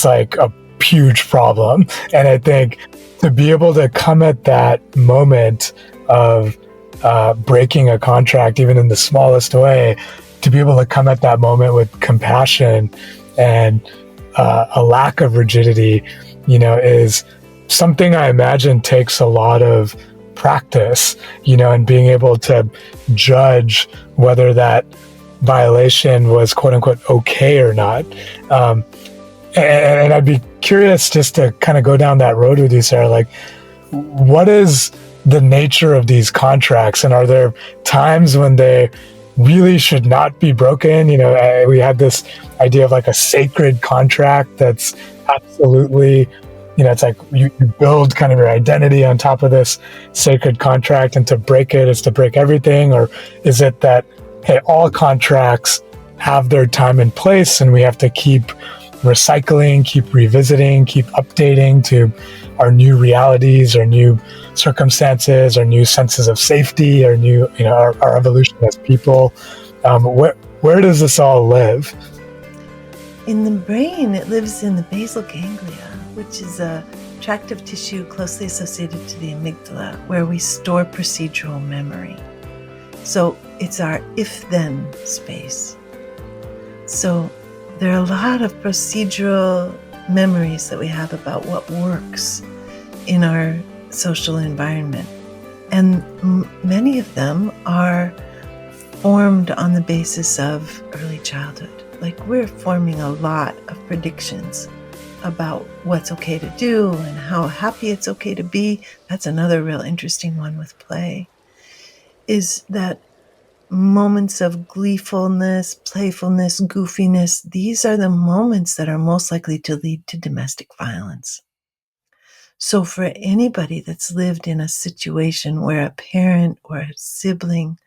like a huge problem. And I think to be able to come at that moment of breaking a contract, even in the smallest way, to be able to come at that moment with compassion and a lack of rigidity, is something I imagine takes a lot of practice, and being able to judge whether that violation was quote unquote okay or not. And I'd be curious just to kind of go down that road with you, Sarah. Like, what is the nature of these contracts, and are there times when they really should not be broken? We had this idea of like a sacred contract that's absolutely, it's like you build kind of your identity on top of this sacred contract, and to break it is to break everything? Or is it that, hey, all contracts have their time and place, and we have to keep recycling, keep revisiting, keep updating to our new realities, our new circumstances, our new senses of safety, our new, our evolution as people? Where does this all live? In the brain, it lives in the basal ganglia, which is a tract of tissue closely associated to the amygdala, where we store procedural memory. So it's our if-then space. So there are a lot of procedural memories that we have about what works in our social environment. And many of them are formed on the basis of early childhood. Like, we're forming a lot of predictions about what's okay to do and how happy it's okay to be. That's another real interesting one with play, is that moments of gleefulness, playfulness, goofiness, these are the moments that are most likely to lead to domestic violence. So for anybody that's lived in a situation where a parent or a sibling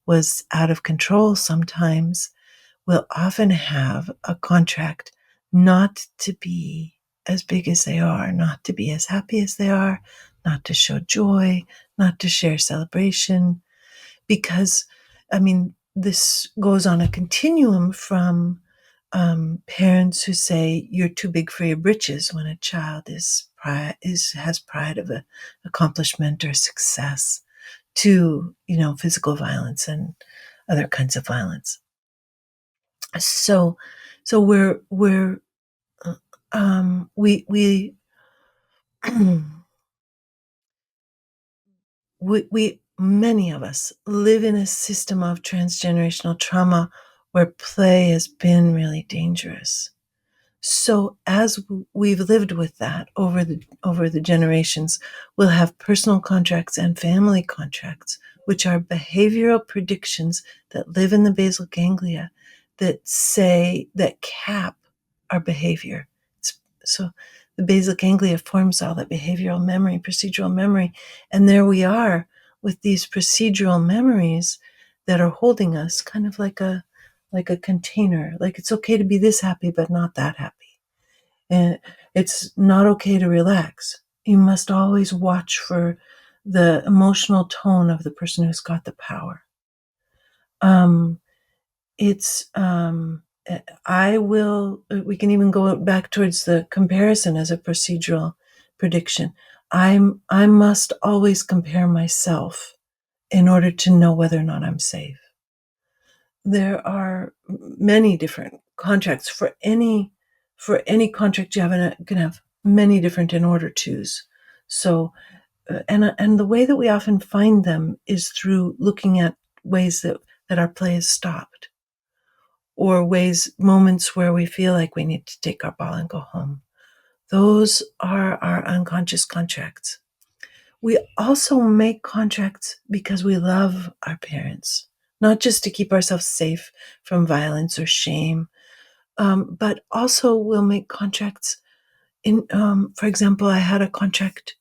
was out of control, sometimes will often have a contract not to be as big as they are, not to be as happy as they are, not to show joy, not to share celebration. because, I mean, this goes on a continuum from parents who say you're too big for your britches when a child has pride of a accomplishment or success, to physical violence and other kinds of violence. So we're we we many of us live in a system of transgenerational trauma where play has been really dangerous. So as we've lived with that over the generations, we'll have personal contracts and family contracts, which are behavioral predictions that live in the basal ganglia that cap our behavior. So the basal ganglia forms all that behavioral memory, procedural memory, and there we are with these procedural memories that are holding us kind of like a container. Like, it's okay to be this happy, but not that happy. And it's not okay to relax. You must always watch for the emotional tone of the person who's got the power. It's I will. We can even go back towards the comparison as a procedural prediction. I must always compare myself in order to know whether or not I'm safe. There are many different contracts for any contract you have, and you can have many different in order tos. So, and the way that we often find them is through looking at ways that our play is stopped, or moments where we feel like we need to take our ball and go home. Those are our unconscious contracts. We also make contracts because we love our parents, not just to keep ourselves safe from violence or shame, but also we'll make contracts. For example, I had a contract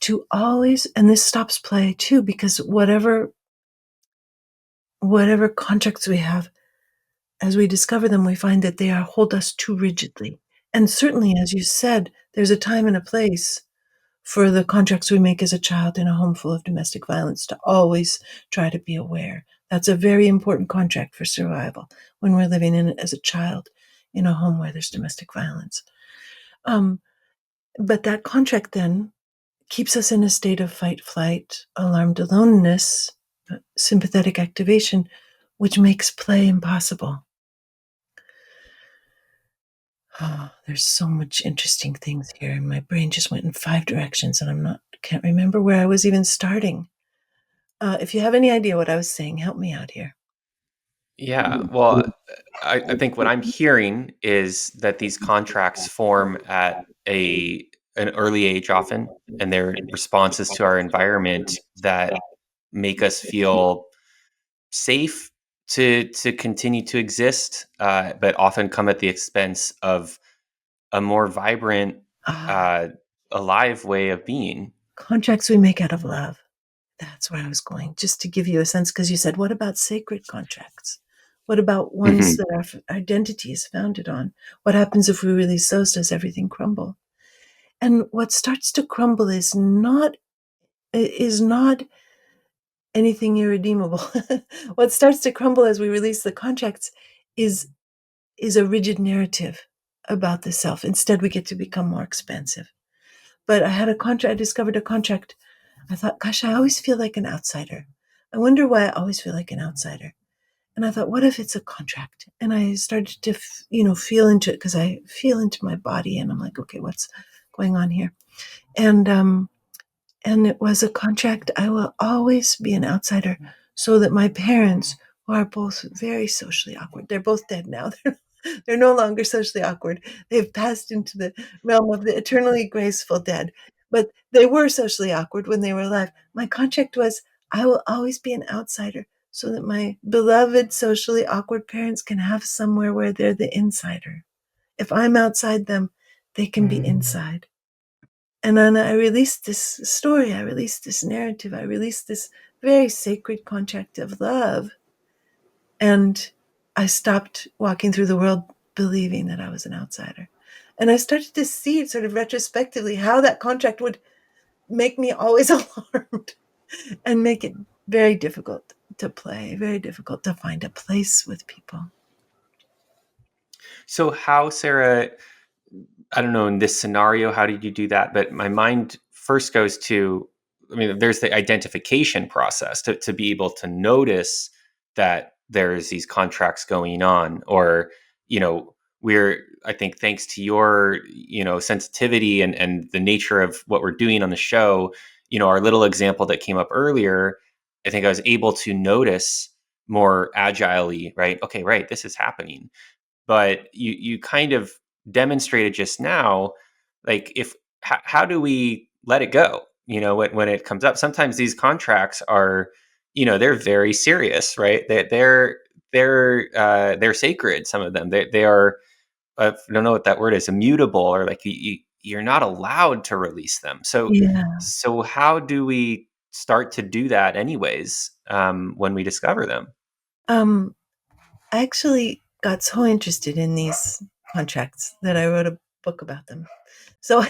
to always, and this stops play too, because whatever contracts we have, as we discover them, we find that they hold us too rigidly. And certainly, as you said, there's a time and a place for the contracts we make as a child in a home full of domestic violence to always try to be aware. That's a very important contract for survival when we're living in it as a child in a home where there's domestic violence. But that contract then keeps us in a state of fight, flight, alarmed aloneness, sympathetic activation, which makes play impossible. Oh, there's so much interesting things here, and my brain just went in 5 directions, and can't remember where I was even starting. If you have any idea what I was saying, help me out here. Yeah, well, I think what I'm hearing is that these contracts form at an early age often, and they're responses to our environment that make us feel safe to continue to exist, but often come at the expense of a more vibrant, Ah, uh, alive way of being. contracts we make out of love. That's where I was going, just to give you a sense, because you said, what about sacred contracts? What about ones Mhm. that our identity is founded on? What happens if we release those? Does everything crumble? And what starts to crumble is not anything irredeemable. What starts to crumble as we release the contracts is a rigid narrative about the self. Instead, we get to become more expansive. But I discovered a contract. I thought, gosh, I always feel like an outsider. I wonder why I always feel like an outsider. And I thought, what if it's a contract? And I started to, feel into it, because I feel into my body, and I'm like, okay, what's going on here? And it was a contract. I will always be an outsider, so that my parents, who are both very socially awkward, they're both dead now. They're no longer socially awkward. They've passed into the realm of the eternally graceful dead. But they were socially awkward when they were alive. My contract was, I will always be an outsider, so that my beloved socially awkward parents can have somewhere where they're the insider. If I'm outside them, they can be inside. And then I released this story, I released this narrative, I released this very sacred contract of love. And I stopped walking through the world believing that I was an outsider. And I started to see, sort of retrospectively, how that contract would make me always alarmed and make it very difficult to play, very difficult to find a place with people. So how, Sarah, I don't know, in this scenario, how did you do that? But my mind first goes to, I mean, there's the identification process to be able to notice that there's these contracts going on, or, I think thanks to your, sensitivity and the nature of what we're doing on the show, our little example that came up earlier, I think I was able to notice more agilely, right? Okay, right, this is happening. But you kind of demonstrated just now, like, how do we let it go, when it comes up? Sometimes these contracts are, they're very serious, right? They're sacred. Some of them, they are, I don't know what that word is, immutable, or like you're not allowed to release them. So Yeah. so how do we start to do that anyways, when we discover them? Um, I actually got so interested in these contracts that I wrote a book about them. So,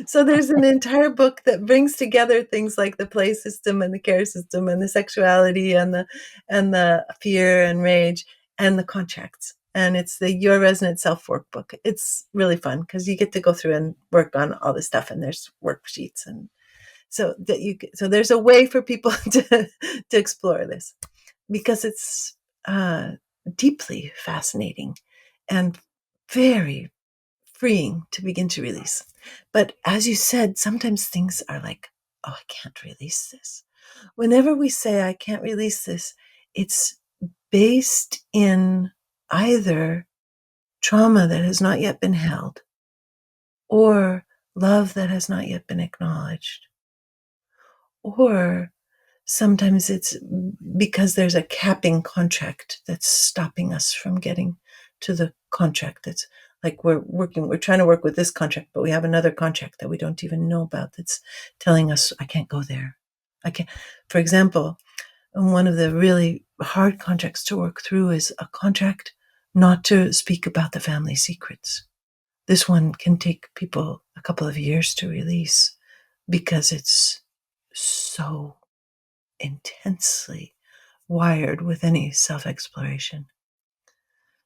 so there's an entire book that brings together things like the play system and the care system and the sexuality and the fear and rage and the contracts. And it's the Your Resonant Self workbook. It's really fun because you get to go through and work on all this stuff, and there's worksheets, and so there's a way for people to explore this, because it's uh, deeply fascinating and very freeing to begin to release. But as you said, sometimes things are like, oh, I can't release this. Whenever we say, I can't release this, it's based in either trauma that has not yet been held or love that has not yet been acknowledged, or sometimes it's because there's a capping contract that's stopping us from getting to the contract. That's like we're trying to work with this contract, but we have another contract that we don't even know about that's telling us, I can't go there. I can't. For example, one of the really hard contracts to work through is a contract not to speak about the family secrets. This one can take people a couple of years to release because it's so intensely wired with any self-exploration.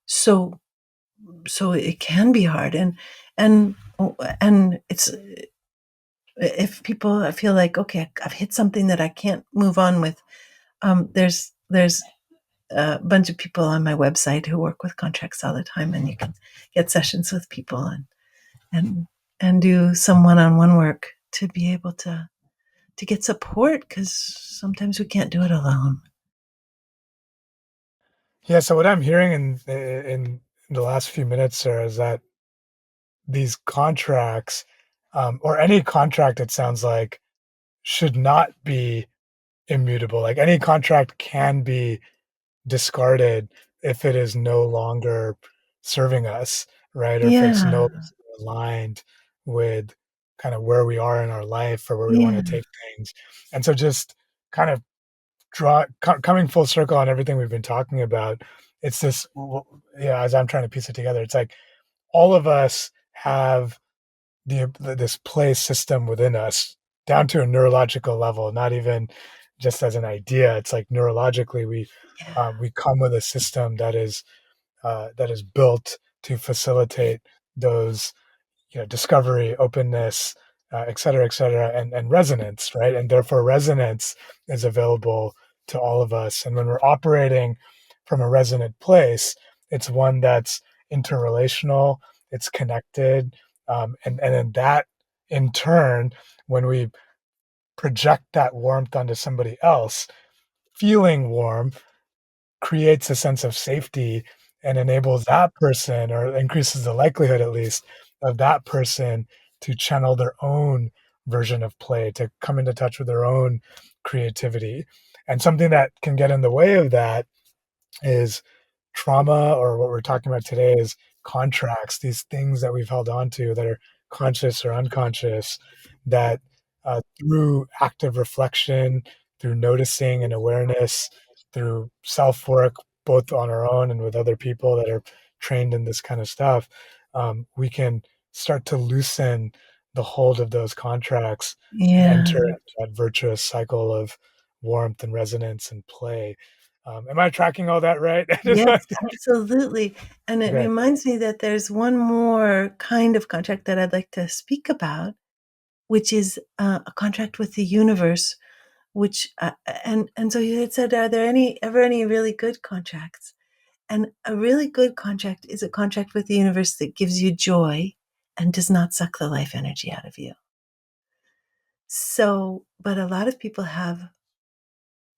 So so it can be hard, and and it's, if people feel like, okay, I've hit something that I can't move on with, there's a bunch of people on my website who work with contracts all the time, and you can get sessions with people and and do some one-on-one work to be able to get support, because sometimes we can't do it alone. Yeah, so what I'm hearing in the last few minutes, Sarah, is that these contracts, or any contract, it sounds like, should not be immutable. Like any contract can be discarded if it is no longer serving us, right? Or if it's no Yeah, longer aligned with kind of where we are in our life or where we want to yeah, take things. And so just kind of coming full circle on everything we've been talking about, it's this, yeah, as I'm trying to piece it together, it's like all of us have this play system within us down to a neurological level, not even just as an idea. It's like neurologically, yeah, we come with a system that is built to facilitate those, discovery, openness, et cetera, and resonance, right? And therefore, resonance is available to all of us. And when we're operating from a resonant place, it's one that's interrelational, it's connected, and then that, in turn, when we project that warmth onto somebody else, feeling warm creates a sense of safety and enables that person, or increases the likelihood at least, of that person to channel their own version of play, to come into touch with their own creativity. And something that can get in the way of that is trauma, or what we're talking about today is contracts, these things that we've held on to that are conscious or unconscious, that through active reflection, through noticing and awareness, through self work, both on our own and with other people that are trained in this kind of stuff, we can start to loosen the hold of those contracts and enter yeah, into that virtuous cycle of warmth and resonance and play. Am I tracking all that right? Yes, absolutely. And it Okay. reminds me that there's one more kind of contract that I'd like to speak about, which is a contract with the universe. Which and so you had said, are there any really good contracts? And a really good contract is a contract with the universe that gives you joy and does not suck the life energy out of you. So, but a lot of people have,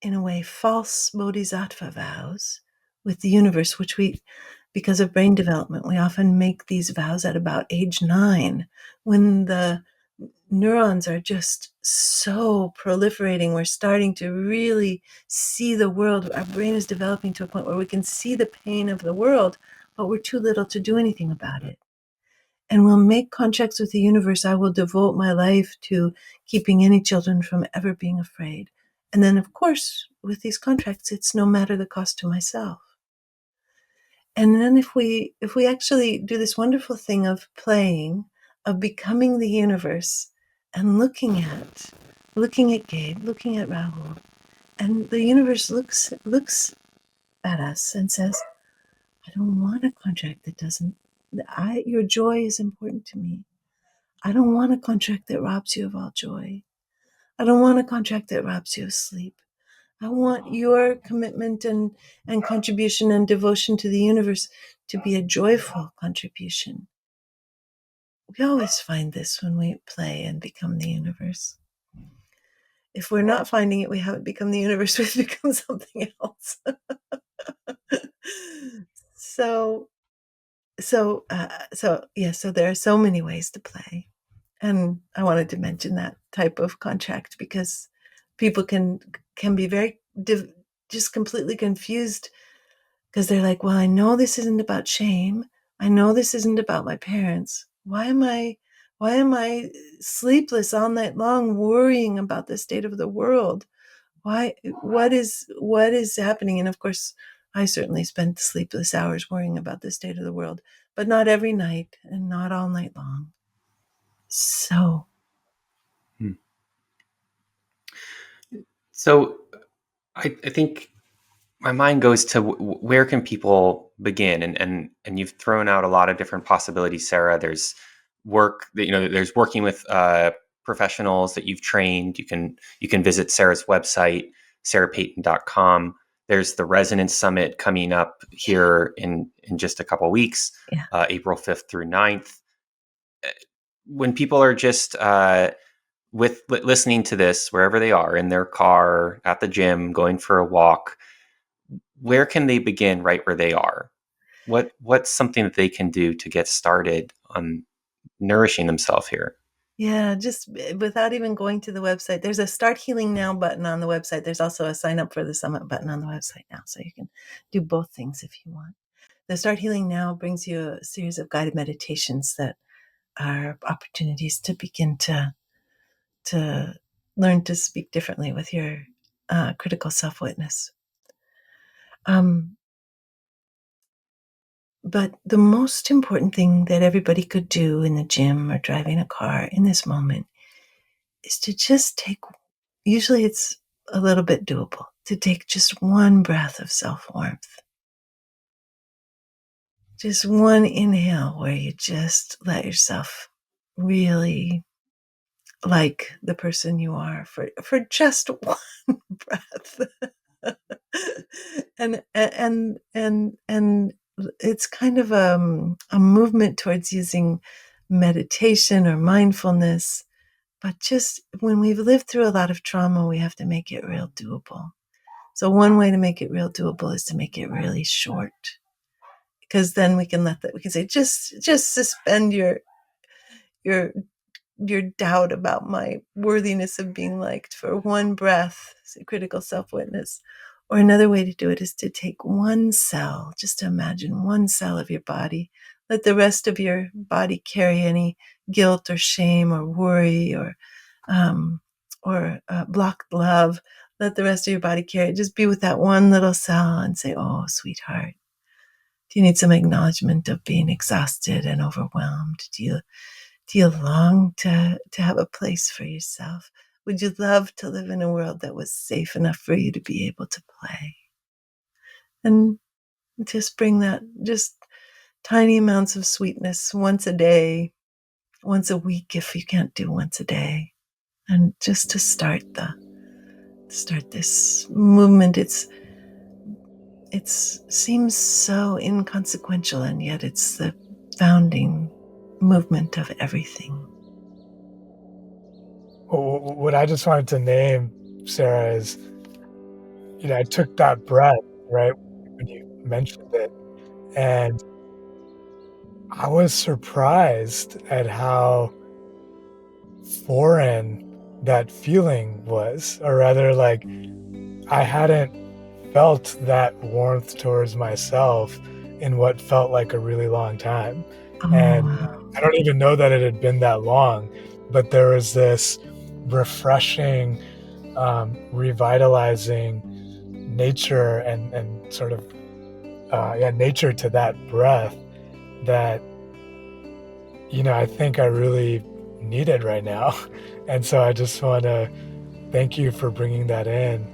in a way, false bodhisattva vows with the universe, which because of brain development, we often make these vows at about age 9, when the neurons are just so proliferating. We're starting to really see the world. Our brain is developing to a point where we can see the pain of the world, but we're too little to do anything about it. And we'll make contracts with the universe. I will devote my life to keeping any children from ever being afraid. And then, of course, with these contracts, it's no matter the cost to myself. And then if we actually do this wonderful thing of playing, of becoming the universe, and looking at Gabe, looking at Rahul, and the universe looks at us and says, I don't want a contract that doesn't, your joy is important to me. I don't want a contract that robs you of all joy. I don't want a contract that robs you of sleep. I want your commitment and contribution and devotion to the universe to be a joyful contribution. We always find this when we play and become the universe. If we're not finding it, we haven't become the universe, we've become something else. So there are so many ways to play. And I wanted to mention that type of contract because people can be very just completely confused, because they're like, well, I know this isn't about shame. I know this isn't about my parents. Why am I sleepless all night long worrying about the state of the world? What is happening? And of course, I certainly spent sleepless hours worrying about the state of the world, but not every night and not all night long. So So I think my mind goes to where can people begin, and you've thrown out a lot of different possibilities, Sarah. There's work that, there's working with professionals that you've trained. You can visit Sarah's website, sarahpayton.com. There's the Resonance Summit coming up here in just a couple of weeks, yeah. April 5th through 9th. When people are just with listening to this, wherever they are, in their car, at the gym, going for a walk, where can they begin right where they are? What's something that they can do to get started on nourishing themselves here? Yeah, just without even going to the website. There's a Start Healing Now button on the website. There's also a sign up for the summit button on the website now. So you can do both things if you want. The Start Healing Now brings you a series of guided meditations that are opportunities to begin to learn to speak differently with your critical self-witness. But the most important thing that everybody could do in the gym or driving a car in this moment is to just take, usually it's a little bit doable, to take just one breath of self-warmth. Just one inhale where you just let yourself really like the person you are for just one breath. and it's kind of a movement towards using meditation or mindfulness, but just when we've lived through a lot of trauma, we have to make it real doable. So one way to make it real doable is to make it really short, because then we can say, just suspend your doubt about my worthiness of being liked for one breath, critical self-witness. Or another way to do it is to take one cell, just imagine one cell of your body. Let the rest of your body carry any guilt or shame or worry or blocked love. Let the rest of your body carry it. Just be with that one little cell and say, oh, sweetheart, do you need some acknowledgement of being exhausted and overwhelmed? Do you long to have a place for yourself? Would you love to live in a world that was safe enough for you to be able to play? And just bring that, just tiny amounts of sweetness once a day, once a week if you can't do once a day. And just to start this movement. It seems so inconsequential, and yet it's the founding movement of everything. What I just wanted to name, Sarah, is, I took that breath, right, when you mentioned it, and I was surprised at how foreign that feeling was, or rather, like, I hadn't felt that warmth towards myself in what felt like a really long time. And I don't even know that it had been that long, but there was this refreshing, revitalizing nature and sort of nature to that breath that I think I really needed right now. And so I just want to thank you for bringing that in.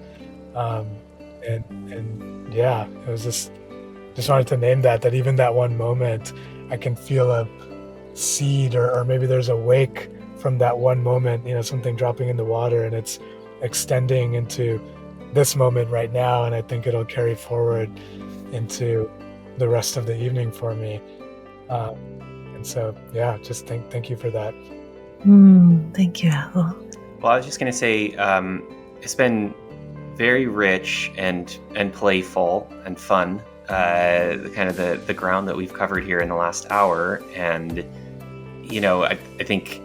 And yeah, it was just wanted to name that even that one moment, I can feel a seed or maybe there's a wake from that one moment, something dropping in the water, and it's extending into this moment right now. And I think it'll carry forward into the rest of the evening for me. And so, yeah, just thank you for that. Thank you, Al. Well, I was just going to say, it's been very rich and playful and fun, the ground that we've covered here in the last hour. And, I think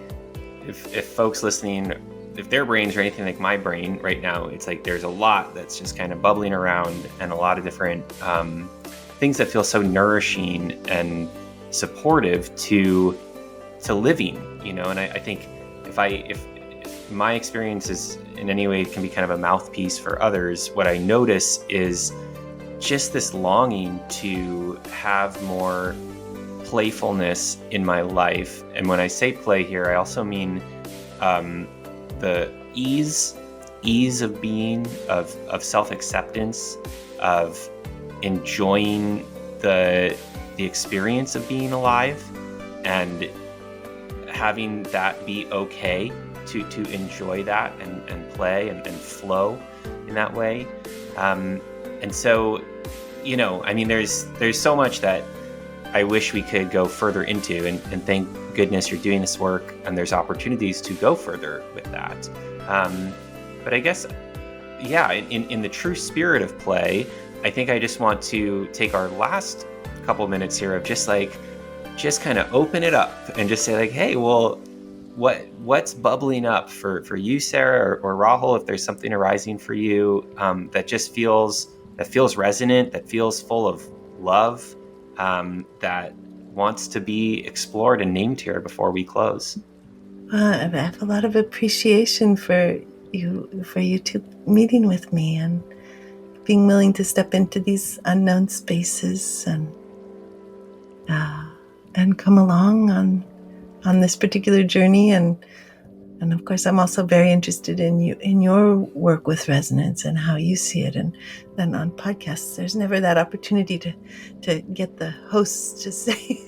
if folks listening, if their brains are anything like my brain right now, it's like there's a lot that's just kind of bubbling around, and a lot of different things that feel so nourishing and supportive to living, and I think if my experience is in any way can be kind of a mouthpiece for others, what I notice is just this longing to have more playfulness in my life. And when I say play here, I also mean the ease of being, of self-acceptance, of enjoying the experience of being alive, and having that be okay to enjoy that and play and flow in that way. And so, there's so much that I wish we could go further into, and thank goodness you're doing this work and there's opportunities to go further with that. But I guess, in the true spirit of play, I think I just want to take our last couple minutes here of just kind of open it up and just say, like, hey, well, what's bubbling up for you, Sarah, or Rahul, if there's something arising for you that just feels resonant, that feels full of love, that wants to be explored and named here before we close. I have a lot of appreciation for you two meeting with me and being willing to step into these unknown spaces and come along on this particular journey. And of course, I'm also very interested in your work with resonance and how you see it. And then on podcasts, there's never that opportunity to get the hosts to say,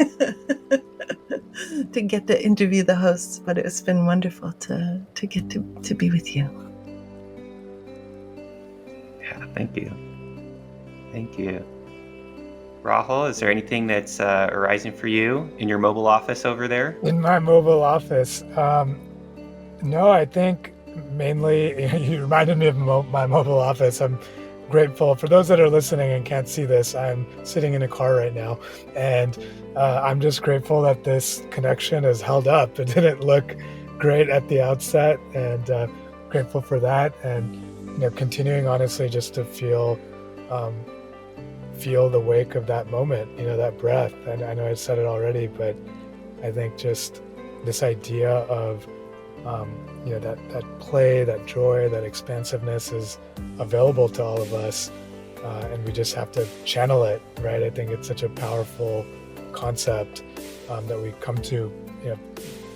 to get to interview the hosts. But it's been wonderful to get to be with you. Yeah, thank you. Thank you. Rahul, is there anything that's arising for you in your mobile office over there? In my mobile office? No, I think mainly you reminded me of my mobile office. I'm grateful for those that are listening and can't see this. I'm sitting in a car right now, and I'm just grateful that this connection has held up. It didn't look great at the outset, and grateful for that. And continuing honestly just to feel the wake of that moment, that breath. And I know I said it already, but I think just this idea of that play, that joy, that expansiveness is available to all of us, and we just have to channel it, right? I think it's such a powerful concept that we come to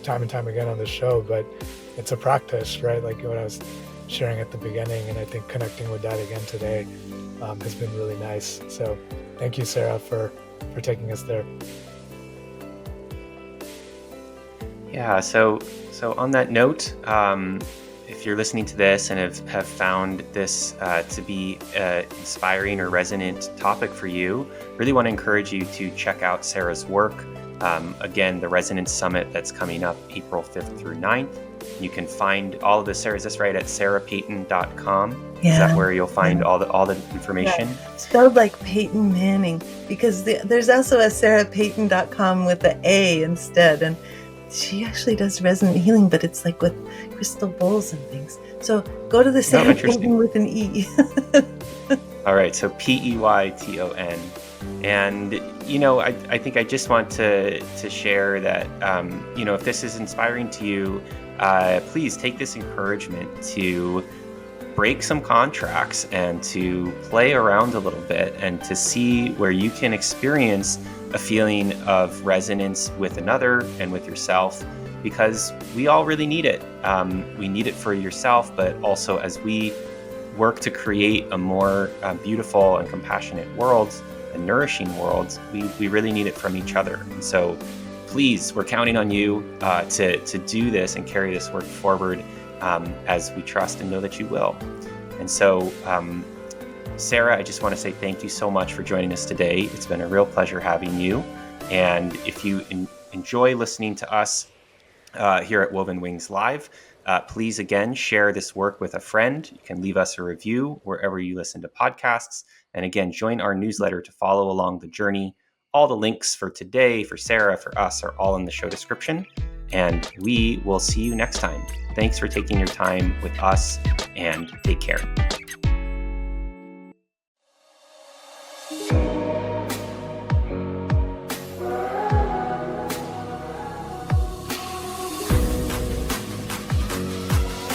time and time again on the show, but it's a practice, right? Like what I was sharing at the beginning, and I think connecting with that again today has been really nice. So thank you, Sarah, for taking us there. Yeah, so on that note, if you're listening to this and have found this to be an inspiring or resonant topic for you, really want to encourage you to check out Sarah's work. Again, the Resonance Summit that's coming up April 5th through 9th. You can find all of this, Sarah, is this right, at sarahpayton.com? Yeah. Is that where you'll find all the information? Yeah. Spelled like Peyton Manning, because there's also a sarahpayton.com with the A instead. And she actually does resonant healing, but it's like with crystal bowls and things. So go to the Sarah Payton with an E. All right, so Peyton. And, I think I just want to share that, if this is inspiring to you, please take this encouragement to break some contracts and to play around a little bit and to see where you can experience a feeling of resonance with another and with yourself, because we all really need it. We need it for yourself, but also as we work to create a more beautiful and compassionate world, a nourishing world, we really need it from each other. And so please, we're counting on you to do this and carry this work forward as we trust and know that you will. And so, Sarah, I just want to say thank you so much for joining us today. It's been a real pleasure having you. And if you enjoy listening to us here at Woven Wings Live, please, again, share this work with a friend. You can leave us a review wherever you listen to podcasts. And again, join our newsletter to follow along the journey. All the links for today, for Sarah, for us, are all in the show description. And we will see you next time. Thanks for taking your time with us, and take care.